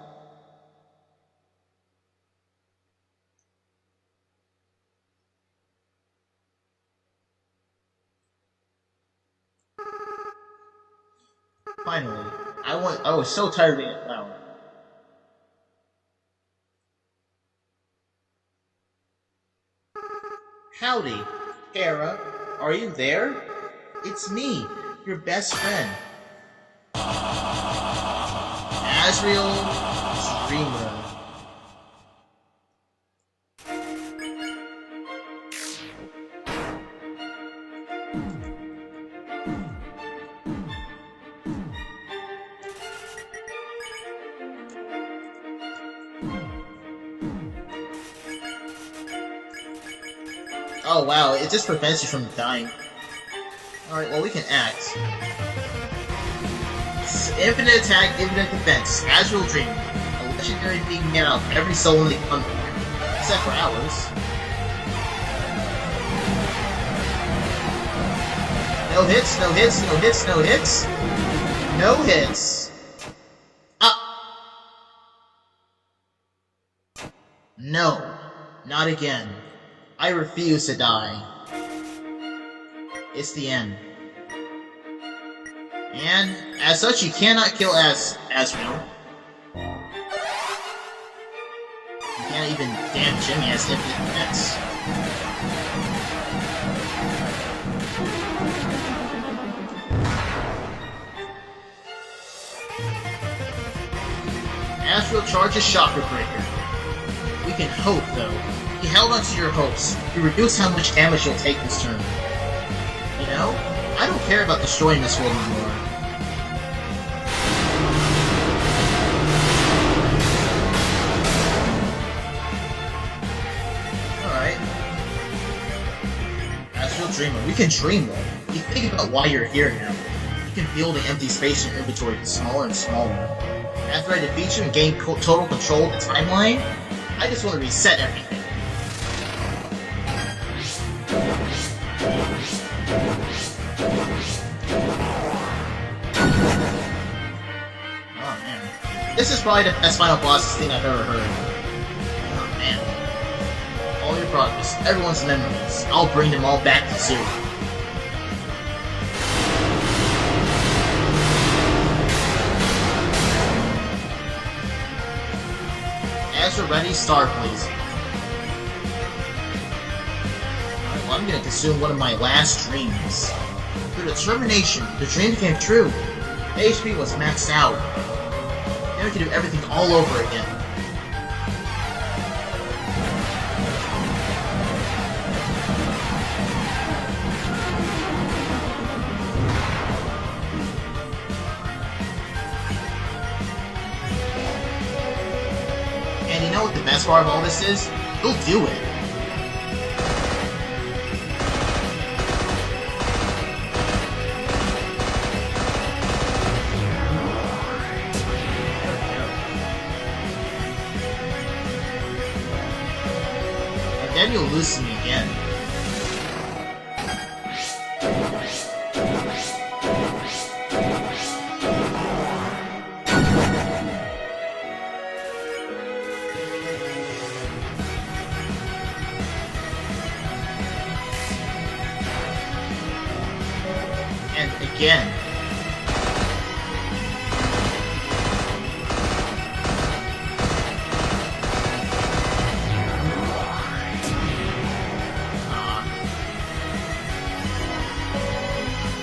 Finally, I was so tired of being a clown. Howdy, Hera. Are you there? It's me, your best friend. Asriel Dreemurr. Oh wow, it just prevents you from dying. Alright, well we can act. Infinite attack, infinite defense. Asriel Dreemurr. A legendary being made out of every soul in the Undertale. Except for ours. No hits, no hits, no hits, no hits. No hits. Ah! No. Not again. I refuse to die. It's the end. And, as such, you cannot kill Asriel. You can't even damage him, he has infinite defense. Asriel charges Chakra Breaker. We can hope, though. You held onto your hopes. You reduce how much damage you'll take this turn. You know, I don't care about destroying this world anymore. Alright. Asriel Dreemurr, we can dream more. You think about why you're here now. You can feel the empty space in your inventory get smaller and smaller. After I defeat you and gain total control of the timeline, I just want to reset everything. Oh man. This is probably the best final boss thing I've ever heard. Oh man. All your progress, everyone's memories, I'll bring them all back to zero. As you're ready, start blazing. Alright, well I'm gonna consume one of my last dreams. Through determination, the dream came true. The HP was maxed out. Now we can do everything all over again. And you know what the best part of all this is? You'll do it. And then you'll lose to me again. Again.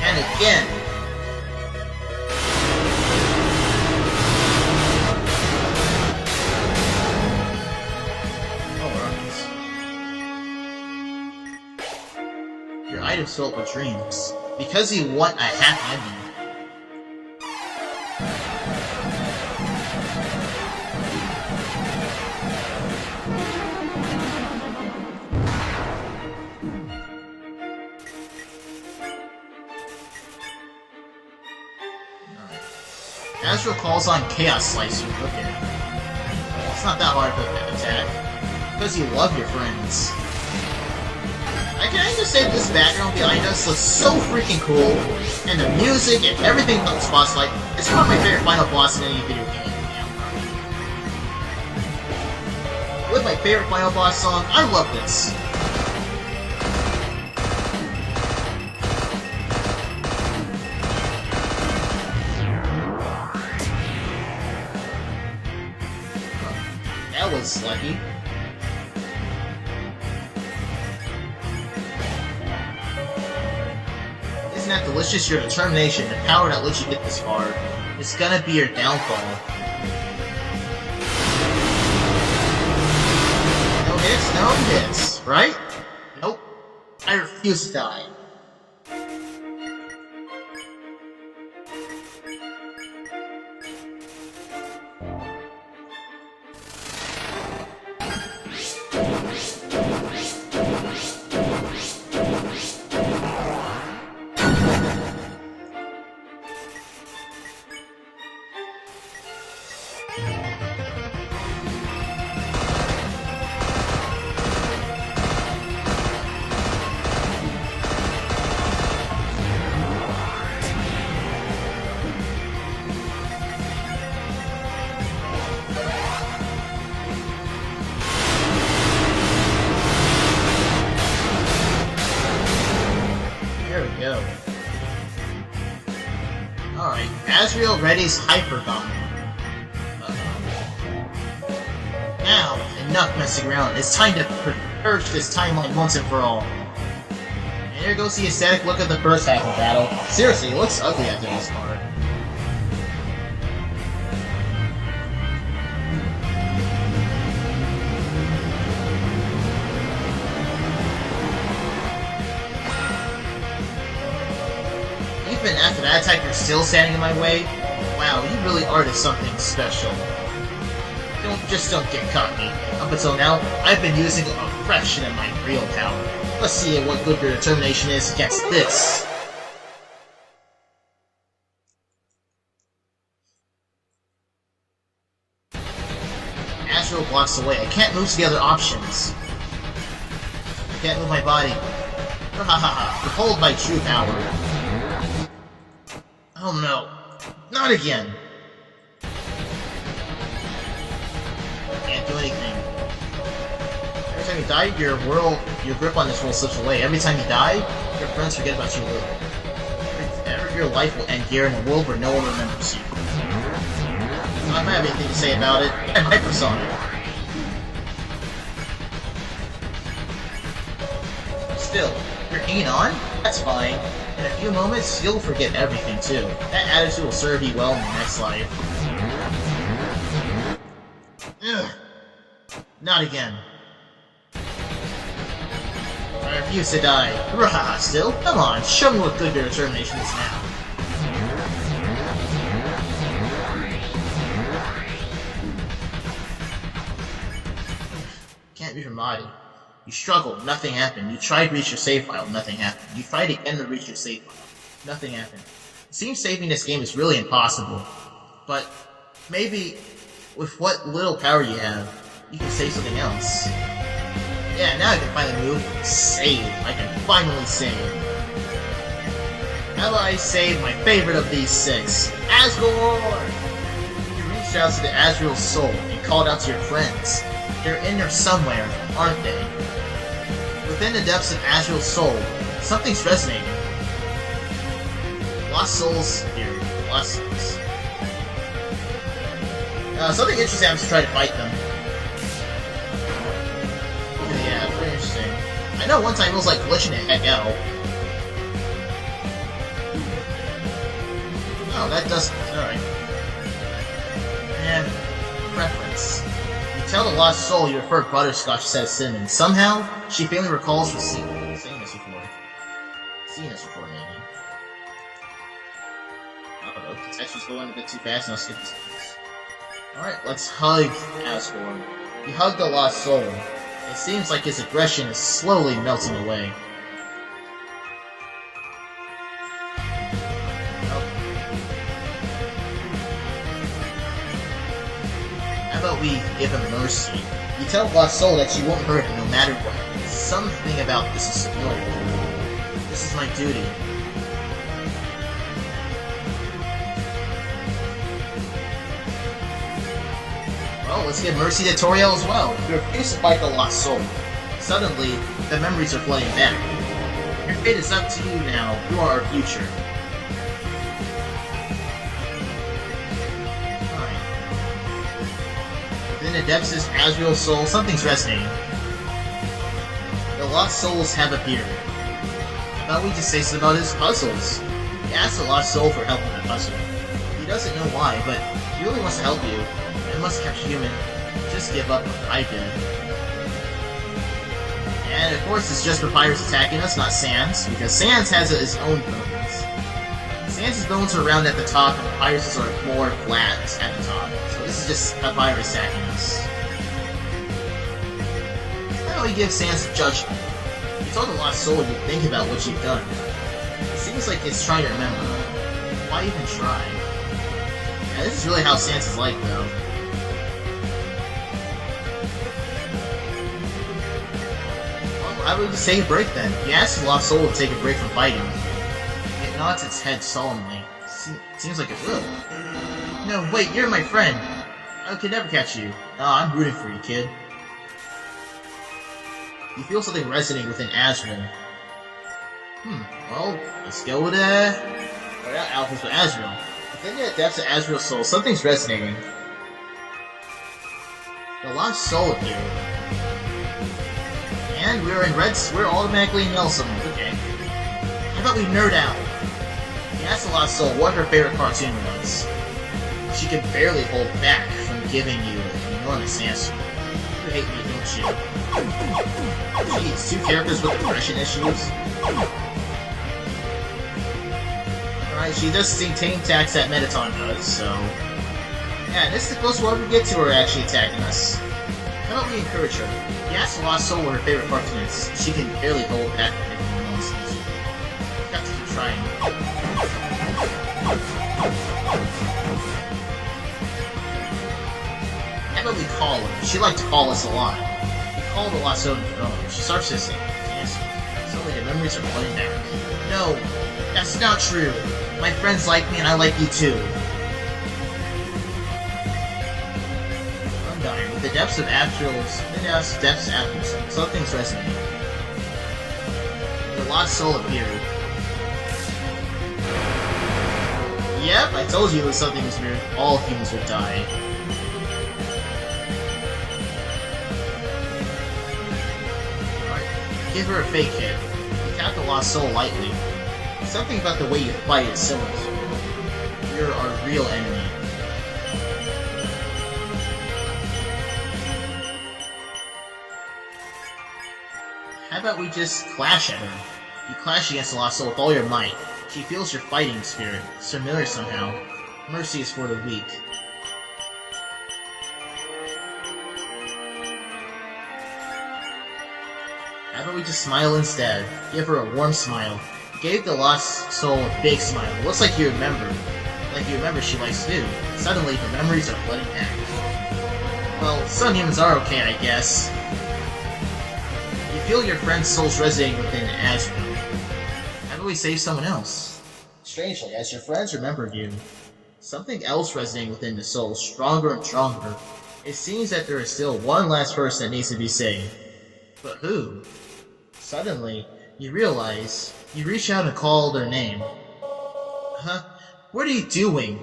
And again. Oh, your items filled with dreams. Because you want a happy ending. Asriel calls on Chaos Slicer. Okay. It's not that hard of an attack. Because you love your friends. Can I just say this background behind us looks so freaking cool, and the music and everything about the Spotlight, it's one of my favorite final bosses in any video game. With my favorite final boss song, I love this. That was lucky. Isn't that delicious? Your determination, the power that lets you get this far, is gonna be your downfall. No hits, no hits, right? Nope. I refuse to die. Asriel readies Hyperdom. Now, enough messing around. It's time to purge this timeline once and for all. And here goes the aesthetic look of the first half of battle. Seriously, it looks ugly after this part. Even after that attack, you're still standing in my way? Wow, you really are just something special. Don't get cocky. Up until now, I've been using a fraction of my real power. Let's see what good your determination is against this. Asriel blocks the way. I can't move to the other options. I can't move my body. Hahaha, behold my true power. Oh no, not again. Can't do anything. Every time you die, your grip on this world slips away. Every time you die, your friends forget about you a little. Your life will end here in a world where no one remembers you. I don't have anything to say about it. I'm hypersonic. Still, you're hanging on? That's fine. In a few moments, you'll forget everything too. That attitude will serve you well in the next life. Ugh. Not again. I refuse to die. Hurrah! Still? Come on, show me what good your determination is now. Can't be from body. You struggled, nothing happened. You tried to reach your save file, nothing happened. You tried again to reach your save file, nothing happened. It seems saving this game is really impossible. But maybe with what little power you have, you can save something else. Yeah, now I can finally move. Save. I can finally save. How about I save my favorite of these six? Asgore! You reached out to the Asriel soul and called out to your friends. They're in there somewhere, aren't they? Within the depths of Asriel's soul, something's resonating. Lost souls here. Lost souls. Something interesting happens to try to fight them. Yeah, pretty interesting. I know one time it was like glitching the heck out. Oh, that doesn't. Alright. And preference. You tell the lost soul you prefer butterscotch instead of cinnamon. Somehow, she faintly recalls seeing this before. Seeing this before, maybe. Uh-oh, the texture's going a bit too fast, and I'll skip this. Alright, let's hug Asgore. You hug the lost soul. It seems like his aggression is slowly melting away. How about we give him mercy? You tell the lost soul that you won't hurt him no matter what. Something about this is familiar. This is my duty. Well, let's give mercy to Toriel as well. You refuse to fight the lost soul. Suddenly, the memories are flooding back. Your fate is up to you now. You are our future. Within the depths of Asriel's soul, something's resonating. The lost souls have appeared. How about we just say something about his puzzles? He asked the lost soul for help with the puzzle. He doesn't know why, but he really wants to help you. It must catch human. Just give up like I did. And of course it's just Papyrus attacking us, not Sans, because Sans has his own bones. Sans' bones are round at the top, and Papyrus' are more flat at the top. So this is just Papyrus attacking us. Now we give Sans a judgment. You told the lost soul you'd think about what you've done. It seems like it's trying to remember. Why even try? Yeah, this is really how Sans is like, though. Well, I would just take a break then. You asked the lost soul to take a break from fighting. It nods its head solemnly. Seems like it will. No, wait, you're my friend. I could never catch you. I'm rooting for you, kid. You feel something resonating within Asriel. Well, let's go with, not Alphys, but Asriel. Within the depths of Asriel's soul, something's resonating. The lost soul appeared. And we're automatically in Nelson. Okay. How about we nerd out? He asked the lost soul what her favorite cartoon was. She could barely hold back from giving you an enormous answer. You hate me, don't you? Jeez, two characters with depression issues? Alright, she does the same attacks that Metaton does, so... Yeah, this is the closest we'll ever get to her actually attacking us. How about we encourage her? He asked the lost soul what her favorite cartoon is. She can barely hold back from giving an enormous answer. Got to keep trying. How about we call her? She liked to call us a lot. We call the lost soul to the phone. She starts to sing. Suddenly the memories are flooding back. No, that's not true. My friends like me and I like you too. Undying. With the depths of Asriel's... something's resonating. The lost soul appeared. Yep, I told you something was weird. All humans would die. Give her a fake hit. You tap the lost soul lightly. Something about the way you fight is similar to you. You're our real enemy. How about we just clash at her? You clash against the lost soul with all your might. She feels your fighting spirit. It's familiar somehow. Mercy is for the weak. How about we just smile instead? Give her a warm smile. You gave the lost soul a big smile. It looks like you remember. Like you remember she likes food. Suddenly, the memories are flooding back. Well, some humans are okay, I guess. You feel your friend's souls resonating within Asriel. How about we save someone else? Strangely, as your friends remember you, something else resonating within the soul, stronger and stronger. It seems that there is still one last person that needs to be saved. But who? Suddenly, you realize, you reach out and call their name. Huh? What are you doing?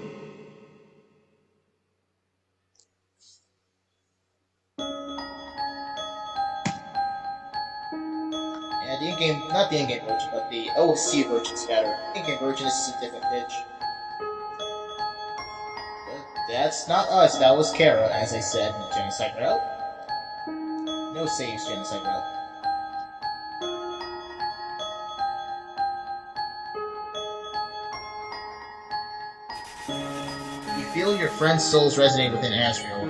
Yeah, the in-game, not the in-game version, but the OC version's better. The in-game version is a different pitch. But that's not us, that was Kara, as I said, Genocide Route. No saves, Genocide Route. Feel your friend's souls resonate within Asriel.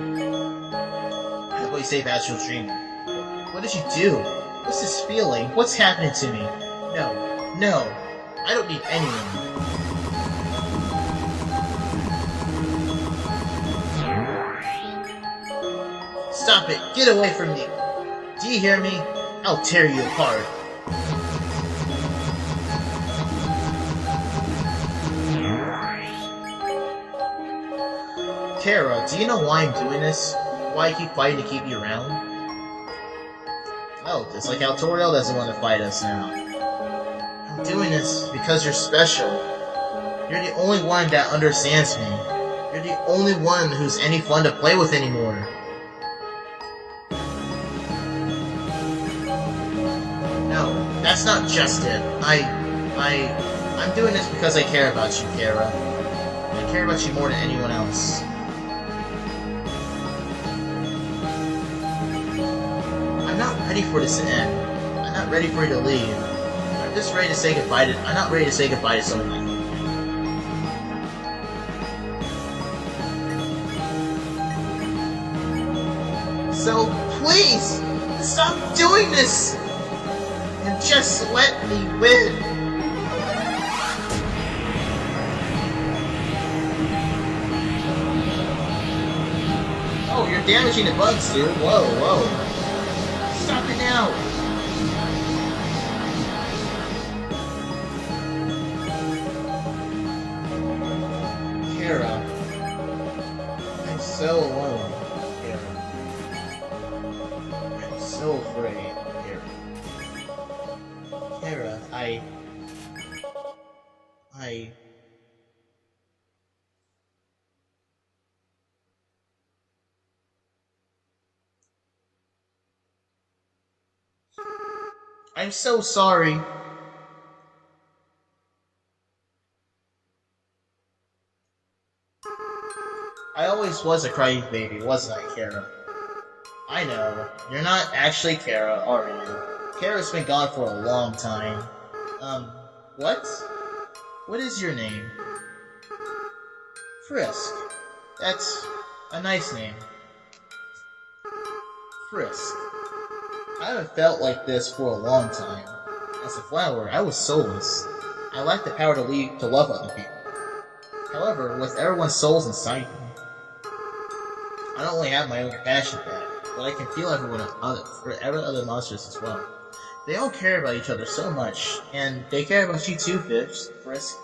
How about you save Asriel Dreemurr? What did you do? What's this feeling? What's happening to me? No, no, I don't need anyone. Stop it! Get away from me! Do you hear me? I'll tear you apart. Kara, do you know why I'm doing this? Why I keep fighting to keep you around? Well, just like how Toriel doesn't want to fight us now. I'm doing this because you're special. You're the only one that understands me. You're the only one who's any fun to play with anymore. No, that's not just it. I'm doing this because I care about you, Kara. I care about you more than anyone else. I'm not ready for this to end. I'm not ready for you to leave. I'm just ready to say goodbye to... I'm not ready to say goodbye to someone like you. So, please, stop doing this! And just let me win! Oh, you're damaging the bugs, dude. Whoa, whoa. Stop it now! Kara. I'm so alone, Kara. I'm so afraid, Kara. Kara, I'm so sorry. I always was a crybaby, wasn't I, Kara? I know. You're not actually Kara, are you? Kara's been gone for a long time. What? What is your name? Frisk. That's a nice name. Frisk. I haven't felt like this for a long time. As a flower, I was soulless. I lacked the power to love other people. However, with everyone's souls inside me, I don't only have my own compassion back, but I can feel every other monsters as well. They all care about each other so much, and they care about you too, Frisk.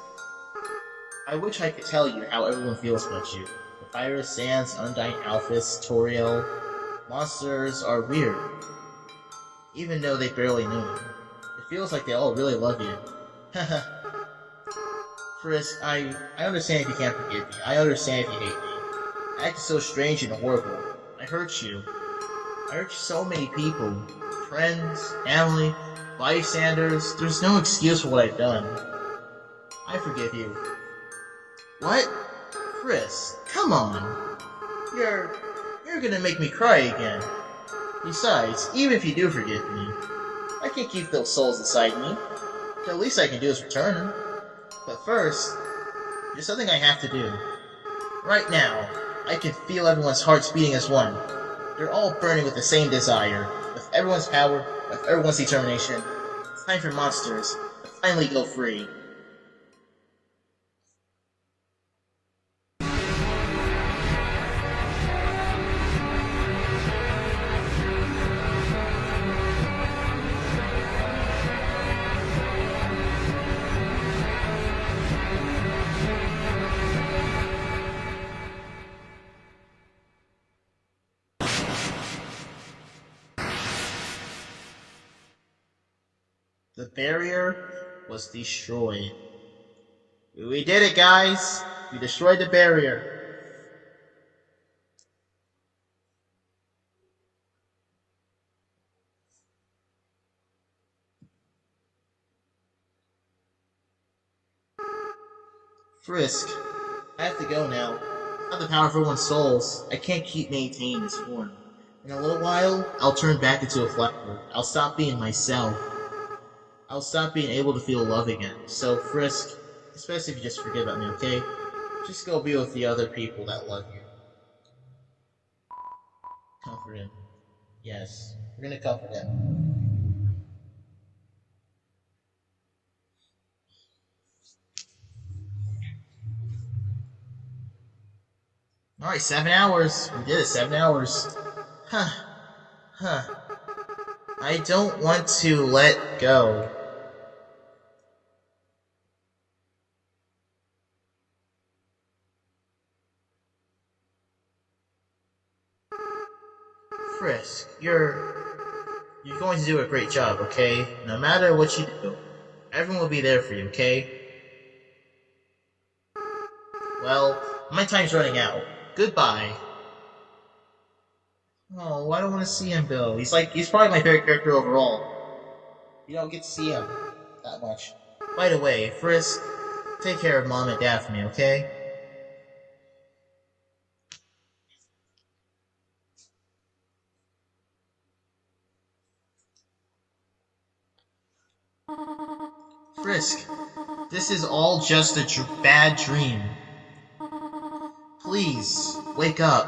I wish I could tell you how everyone feels about you. Papyrus, Sans, Undyne, Alphys, Toriel. Monsters are weird, even though they barely know you. It feels like they all really love you. Haha. Frisk, I understand if you can't forgive me. I understand if you hate me. I acted so strange and horrible. I hurt you. I hurt so many people. Friends, family, bystanders. There's no excuse for what I've done. I forgive you. What? Frisk, come on. You're gonna make me cry again. Besides, even if you do forgive me, I can't keep those souls inside me. The least I can do is return them. But first, there's something I have to do. Right now, I can feel everyone's hearts beating as one. They're all burning with the same desire, with everyone's power, with everyone's determination. It's time for monsters to finally go free. The barrier was destroyed. We did it, guys! We destroyed the barrier. Frisk, I have to go now. I have the power of everyone's souls. I can't keep maintaining this form. In a little while, I'll turn back into a flower. I'll stop being myself. I'll stop being able to feel love again. So, Frisk, especially if you just forget about me, okay? Just go be with the other people that love you. Comfort him. Yes, we're gonna comfort him. Alright, 7 hours. We did it, 7 hours. Huh. I don't want to let go. Frisk, you're going to do a great job, okay? No matter what you do, everyone will be there for you, okay? Well, my time's running out. Goodbye. Oh, I don't want to see him, Bill. He's probably my favorite character overall. You don't get to see him that much. By the way, Frisk, take care of Mom and Dad for me, okay? Frisk, this is all just a bad dream. Please, wake up.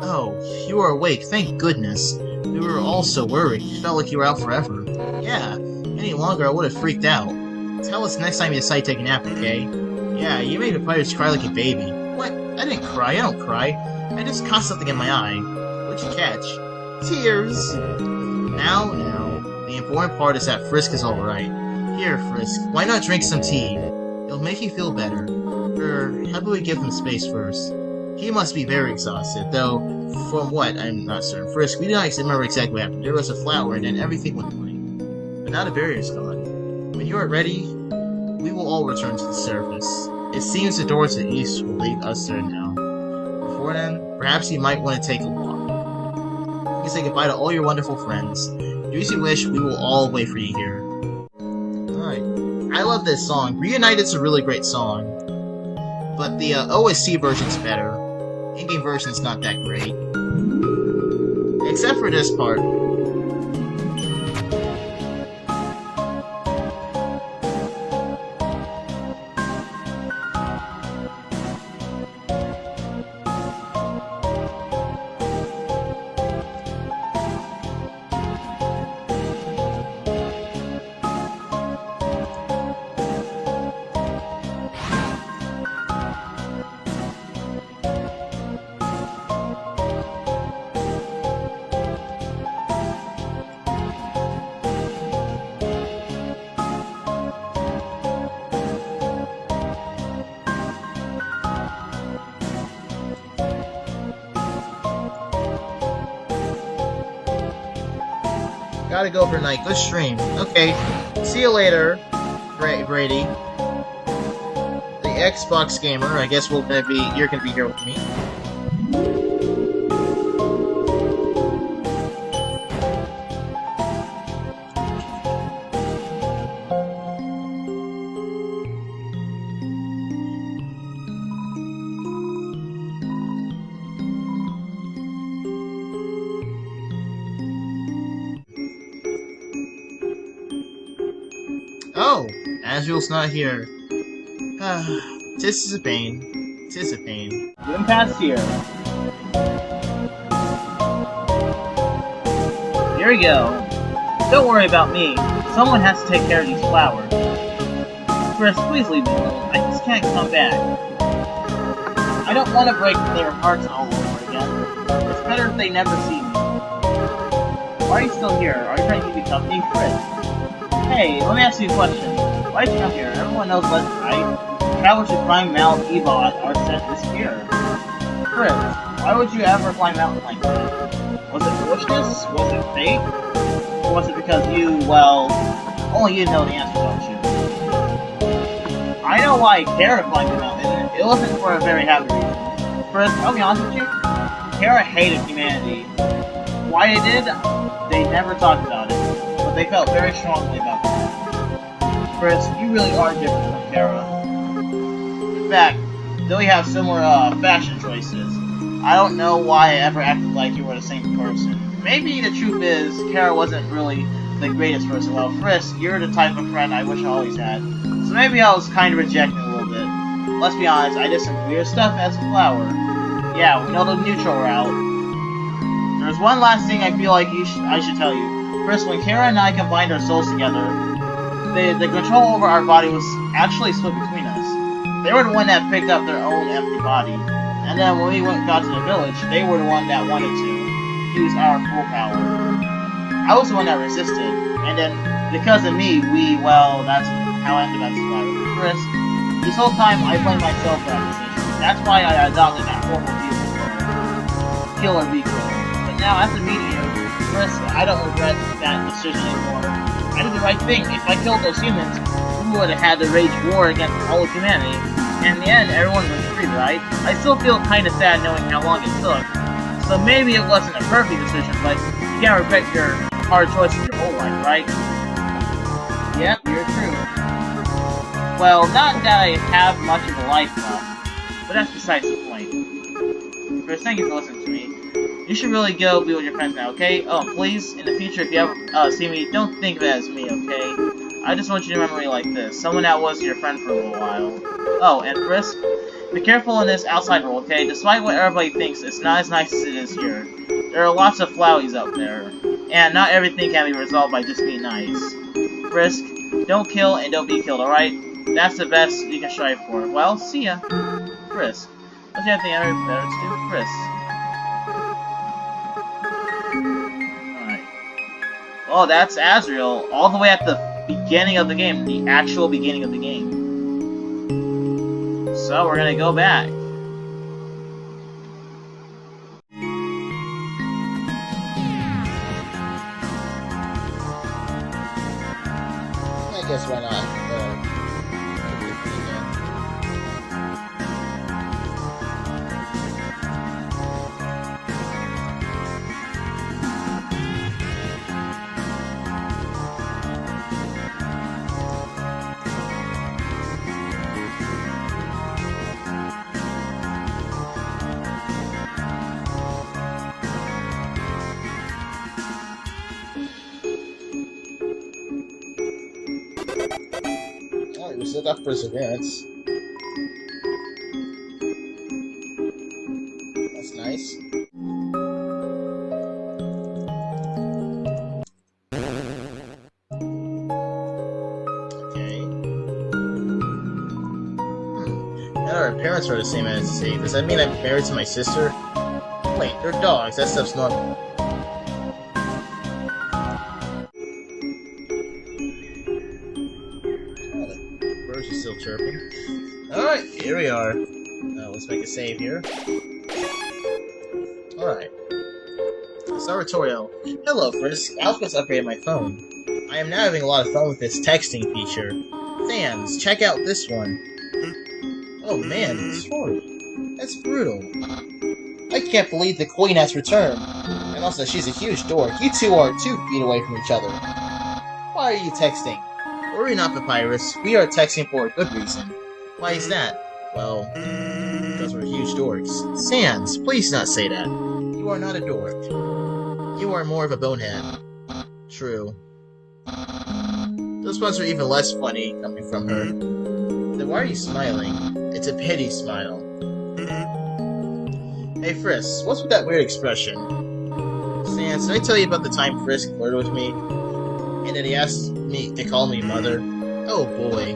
Oh, you are awake, thank goodness. We were all so worried. It felt like you were out forever. Yeah, any longer I would have freaked out. Tell us next time you decide to take a nap, okay? Yeah, you made the pirates cry like a baby. What? I didn't cry, I don't cry. I just caught something in my eye. What'd you catch? Tears! Now, the important part is that Frisk is alright. Here, Frisk, why not drink some tea? It'll make you feel better. How about we give him space first? He must be very exhausted, though from what, I'm not certain. Frisk, we do not remember exactly what happened. There was a flower, and then everything went away. But now the barrier's gone. When you are ready, we will all return to the surface. It seems the door to the east will lead us there now. Before then, perhaps you might want to take a walk. You can say goodbye to all your wonderful friends. Do as you wish, we will all wait for you here. Alright. I love this song. Reunited's a really great song. But the OST version's better. In-game version's not that great. Except for this part. Gotta go for night. Good stream. Okay. See you later, Brady. The Xbox gamer. I guess you're gonna be here with me. Oh, Asriel's not here. Tis is a pain. Tis a pain. Swim past here. Here we go. Don't worry about me. Someone has to take care of these flowers. Chris, please leave me alone. I just can't come back. I don't want to break their hearts all over again. It's better if they never see me. Why are you still here? Are you trying to keep me company, Chris? Hey, let me ask you a question. Why did you come here? Everyone knows what's right. Travelers who climb Mount Ebot are sent to disappear. Chris, why would you ever climb a mountain like that? Was it foolishness? Was it fate? Or was it because you, well, only you know the answer, don't you? I know why Kara climbed the mountain. It wasn't for a very happy reason. Chris, I'll be honest with you, Kara hated humanity. Why they did, they never talked about it. But they felt very strongly about that. Chris, you really are different from Kara. In fact, though we have similar fashion choices, I don't know why I ever acted like you were the same person. Maybe the truth is, Kara wasn't really the greatest person. Well, Chris, you're the type of friend I wish I always had. So maybe I was kind of rejecting a little bit. Let's be honest, I did some weird stuff as a flower. Yeah, we know the neutral route. There's one last thing I feel like I should tell you. Chris, when Kara and I combined our souls together, the control over our body was actually split between us. They were the one that picked up their own empty body. And then when we got to the village, they were the one that wanted to use our full power. I was the one that resisted. And then, because of me, that's how I ended up surviving. Chris, this whole time I blamed myself for that decision. That's why I adopted that horrible view of kill or be killed. But now, after meeting you, Chris, I don't regret that decision anymore. I did the right thing. If I killed those humans, we would have had to wage war against all of humanity. And in the end, everyone was free, right? I still feel kinda sad knowing how long it took. So maybe it wasn't a perfect decision, but you can't regret your hard choices your whole life, right? Yep, you're true. Well, not that I have much of a life left, but that's besides the point. Chris, thank you for listening to me. You should really go be with your friends now, okay? Oh, please, in the future, if you ever see me, don't think of it as me, okay? I just want you to remember me like this. Someone that was your friend for a little while. Oh, and Chris, be careful in this outside world, okay? Despite what everybody thinks, it's not as nice as it is here. There are lots of flowies out there. And not everything can be resolved by just being nice. Chris, don't kill and don't be killed, alright? That's the best you can strive for. Well, see ya. Chris. Don't you have anything better to do? Chris. Oh, that's Asriel, all the way at the beginning of the game, the actual beginning of the game. So, we're gonna go back. I guess why not? Alright, we still got perseverance. That's nice. Okay. Now our parents are the same entity. Does that mean I'm married to my sister? Wait, they're dogs. That stuff's normal. Birds are still chirping. Alright, here we are. Let's make a save here. Alright. Sartorial. Hello, Frisk. Alphys upgraded my phone. I am now having a lot of fun with this texting feature. Fans, check out this one. Oh man, Tori. That's brutal. I can't believe the Queen has returned. And also, she's a huge dork. You two are 2 feet away from each other. Why are you texting? Worry not, Papyrus. We are texting for a good reason. Why is that? Well, because we're huge dorks. Sans, please not say that. You are not a dork. You are more of a bonehead. True. Those ones are even less funny coming from her. Then why are you smiling? It's a pity smile. Hey Frisk, what's with that weird expression? Sans, did I tell you about the time Frisk flirted with me? And that he asked me to call me mother? Oh boy.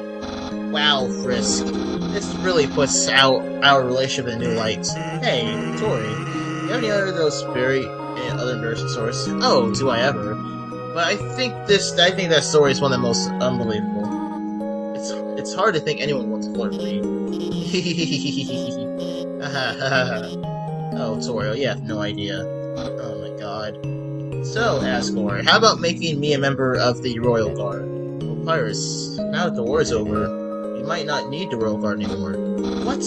Wow, Frisk. This really puts out our relationship in new lights. Hey, Tori, you have any other of those very other nursing stories? Oh, do I ever? But I think that story is one of the most unbelievable. It's hard to think anyone wants to flirt with me. Oh, Tori, you have no idea. Oh my god. So, Asgore, how about making me a member of the Royal Guard? Well, Pyrus, now that the war's over, you might not need the Royal Guard anymore. What?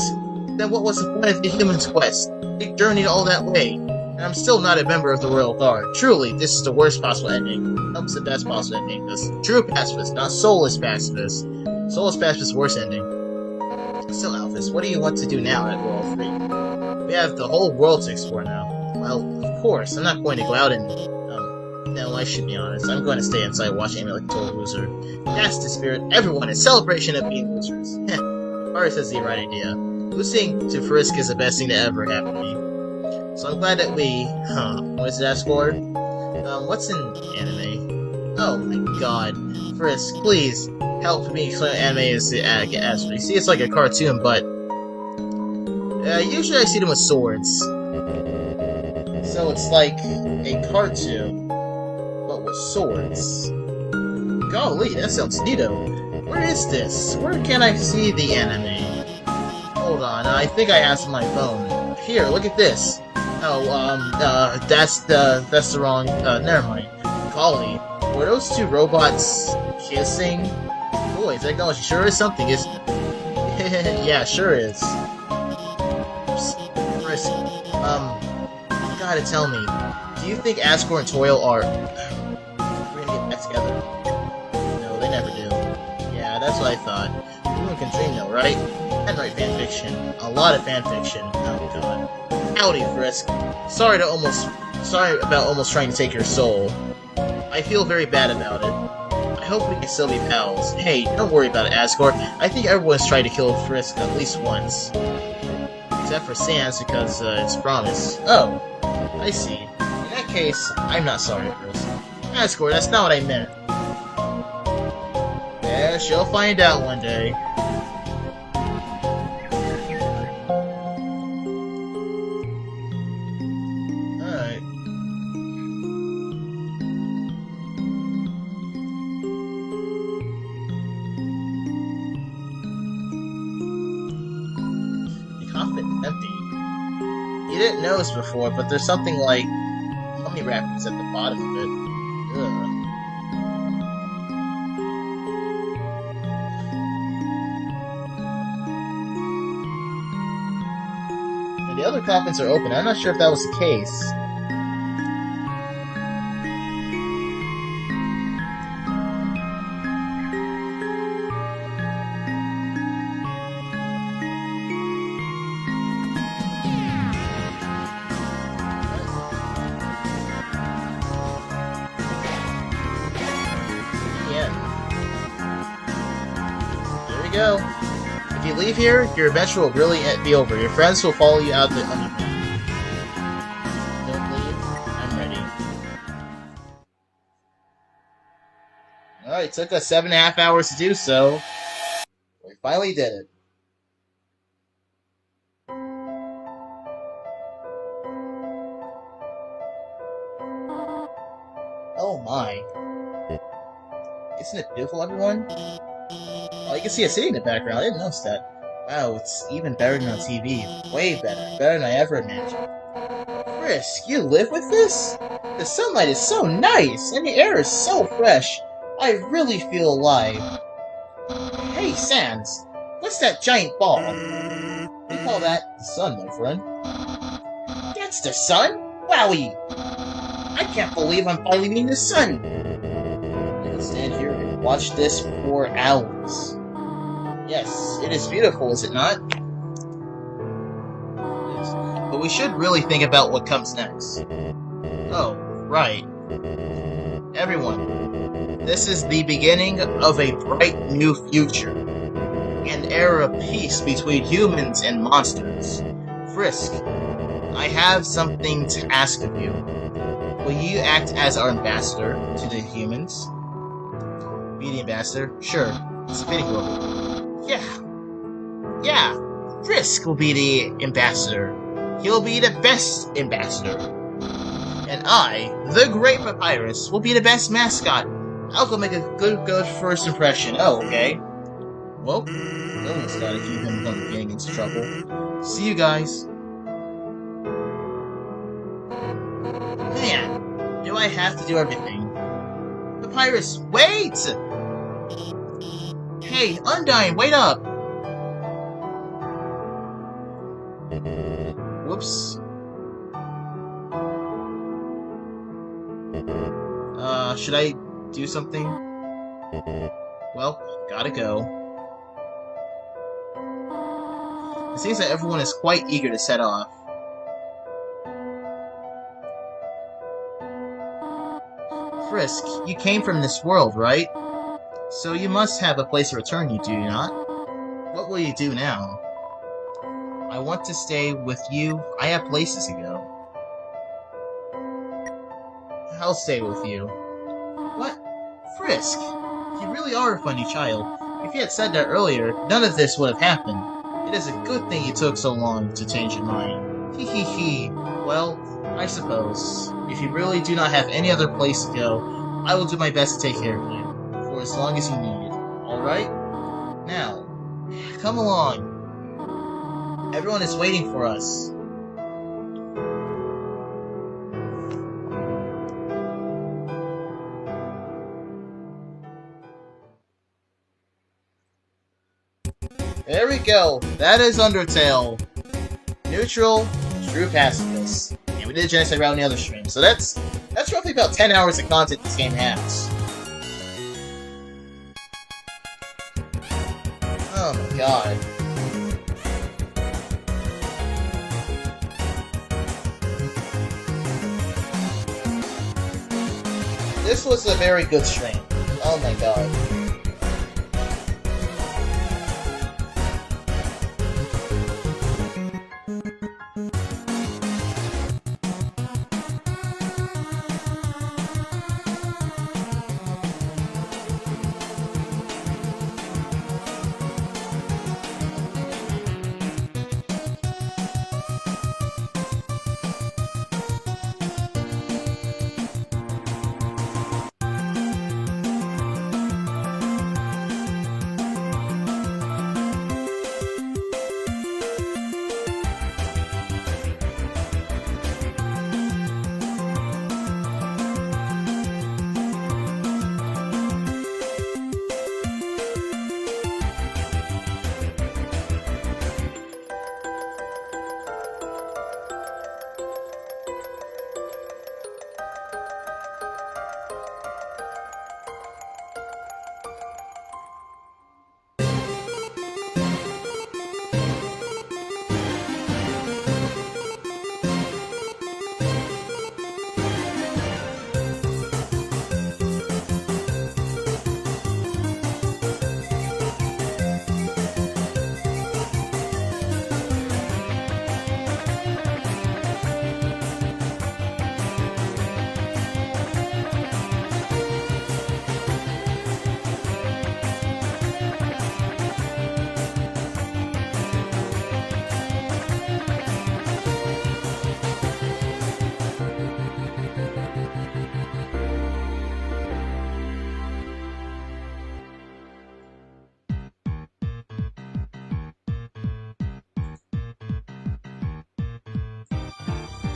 Then what was the point of the human's quest? They journeyed all that way, and I'm still not a member of the Royal Guard. Truly, this is the worst possible ending. That's the best possible ending. This true pacifist, not soulless pacifist. Soulless pacifist, worst ending. So, Alphys, what do you want to do now at World 3? We have the whole world to explore now. Well, of course, I'm not going to go out and... no, I should be honest. I'm going to stay inside watching anime like a total loser. That's the spirit. Everyone in celebration of being losers. Heh. Pyrus has the right idea. Losing to Frisk is the best thing to ever happen to me. So I'm glad that we... what is that score? What's an anime? Oh my god. Frisk, please, help me explain anime is actually. See, it's like a cartoon, but... usually I see them with swords. So it's like a cartoon, but with swords. Golly, that sounds neato. Where is this? Where can I see the anime? Hold on, I think I have some on my phone. Here, look at this. Oh, that's the wrong, never mind. Golly, were those 2 robots kissing? Boy, technology sure is something, isn't it? Yeah, sure is. Frisk, you gotta tell me, do you think Asgore and Toil are gonna get back together? No, they never do. Yeah, that's what I thought. Anyone can dream though, right? And write fanfiction. A lot of fanfiction. Oh god. Howdy, Frisk. Sorry about almost trying to take your soul. I feel very bad about it. I hope we can still be pals. Hey, don't worry about it, Asgore. I think everyone's tried to kill Frisk at least once. Except for Sans, because it's promise. Oh, I see. In that case, I'm not sorry, Frisk. Asgore, that's not what I meant. Yeah, she'll find out one day. Alright. The coffin is empty. You didn't notice before, but there's something like mummy wrappings at the bottom of it. Ugh. And the other coffins are open. I'm not sure if that was the case. go. If you leave here, your adventure will really be over. Your friends will follow you out the underground. Don't leave. I'm ready. Alright, it took us 7.5 hours to do so. We finally did it. Oh my. Isn't it beautiful, everyone? Oh, you can see a city in the background. I didn't notice that. Wow, it's even better than on TV. Way better. Better than I ever imagined. Frisk, you live with this? The sunlight is so nice, and the air is so fresh. I really feel alive. Hey, Sans, what's that giant ball? We call that the sun, my friend. That's the sun? Wowie! I can't believe I'm finally meeting the sun! I can stand here and watch this for hours. Yes, it is beautiful, is it not? Yes. But we should really think about what comes next. Oh, right. Everyone, this is the beginning of a bright new future. An era of peace between humans and monsters. Frisk, I have something to ask of you. Will you act as our ambassador to the humans? Be the ambassador? Sure. It's a fitting role. Yeah. Frisk will be the ambassador. He'll be the best ambassador. And I, the Great Papyrus, will be the best mascot. I'll go make a good first impression. Oh, okay. Well, Lillian's gotta keep him from getting into trouble. See you guys. Man, do I have to do everything? Papyrus, wait! Hey, Undyne, wait up! Whoops. Should I do something? Well, gotta go. It seems that everyone is quite eager to set off. Frisk, you came from this world, right? So you must have a place to return, you do not? What will you do now? I want to stay with you. I have places to go. I'll stay with you. What? Frisk, you really are a funny child. If you had said that earlier, none of this would have happened. It is a good thing you took so long to change your mind. Hee hee hee. Well, I suppose. If you really do not have any other place to go, I will do my best to take care of you. For as long as you need. Alright? Now, come along. Everyone is waiting for us. There we go. That is Undertale. Neutral, true pacifist. And we did a genocide route in the other stream. So that's roughly about 10 hours of content this game has. Oh my god. This was a very good stream. Oh my god.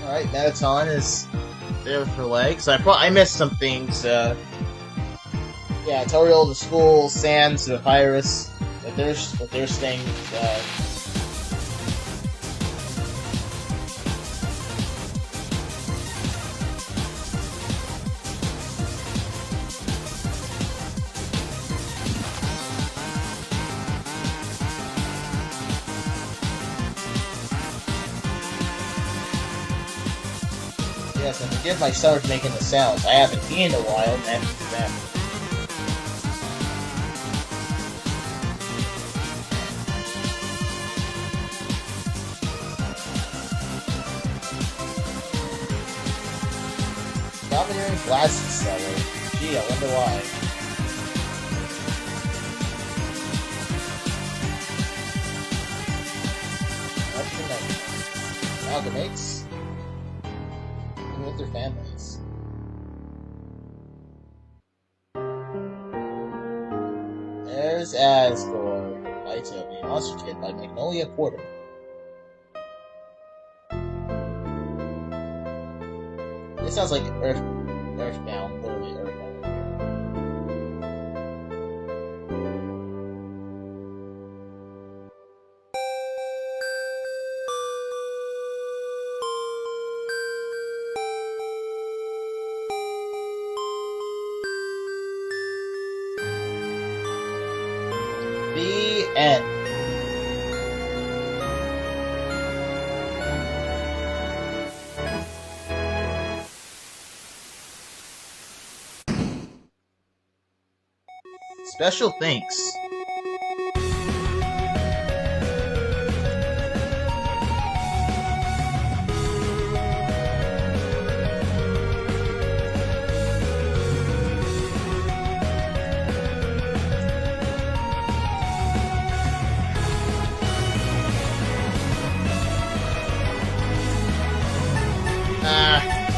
Alright, Metaton is there for legs. I missed some things. Yeah, Toriel, the school, Sans, the Papyrus, but they're staying. Yes, and forgive my stomach making the sounds. I haven't eaten in a while, and I have to do that. Domineering glasses seller. Gee, I wonder why. Amalgamates? Even with their families. There's Asgore. Hyperdea, Monster Kid by Magnolia Quarter. This sounds like Earthbound, literally Earthbound. The end. Special thanks.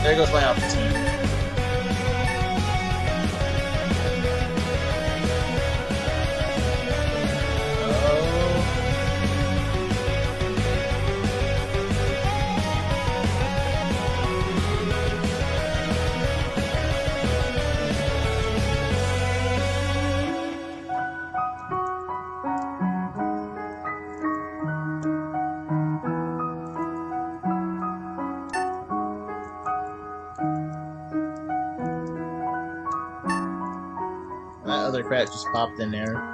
There goes my Alpha team. That other crap just popped in there.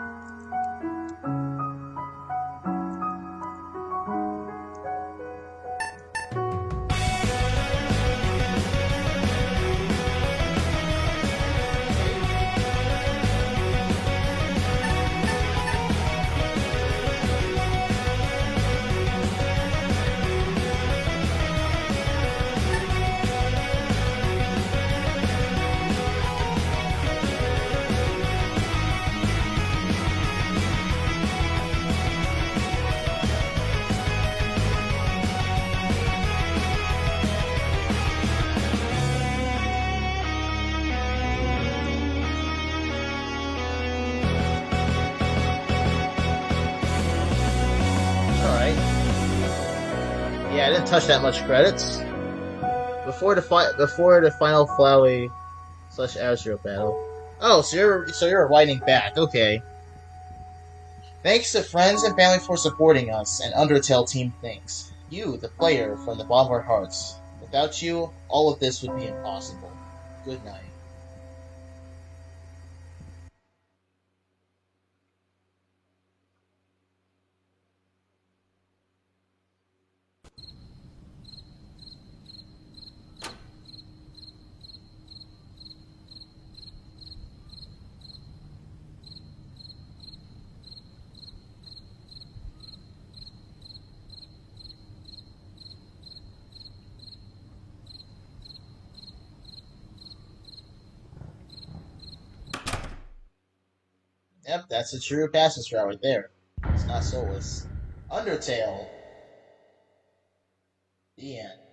Yeah, I didn't touch that much credits. Before the final Flowey / Asriel battle. Oh, so you're writing back, okay. Thanks to friends and family for supporting us, and Undertale team thanks. You, the player, from the bottom of our hearts. Without you, all of this would be impossible. Good night. Yep, that's a true Pacifist route right there. It's not soulless. Undertale. The end.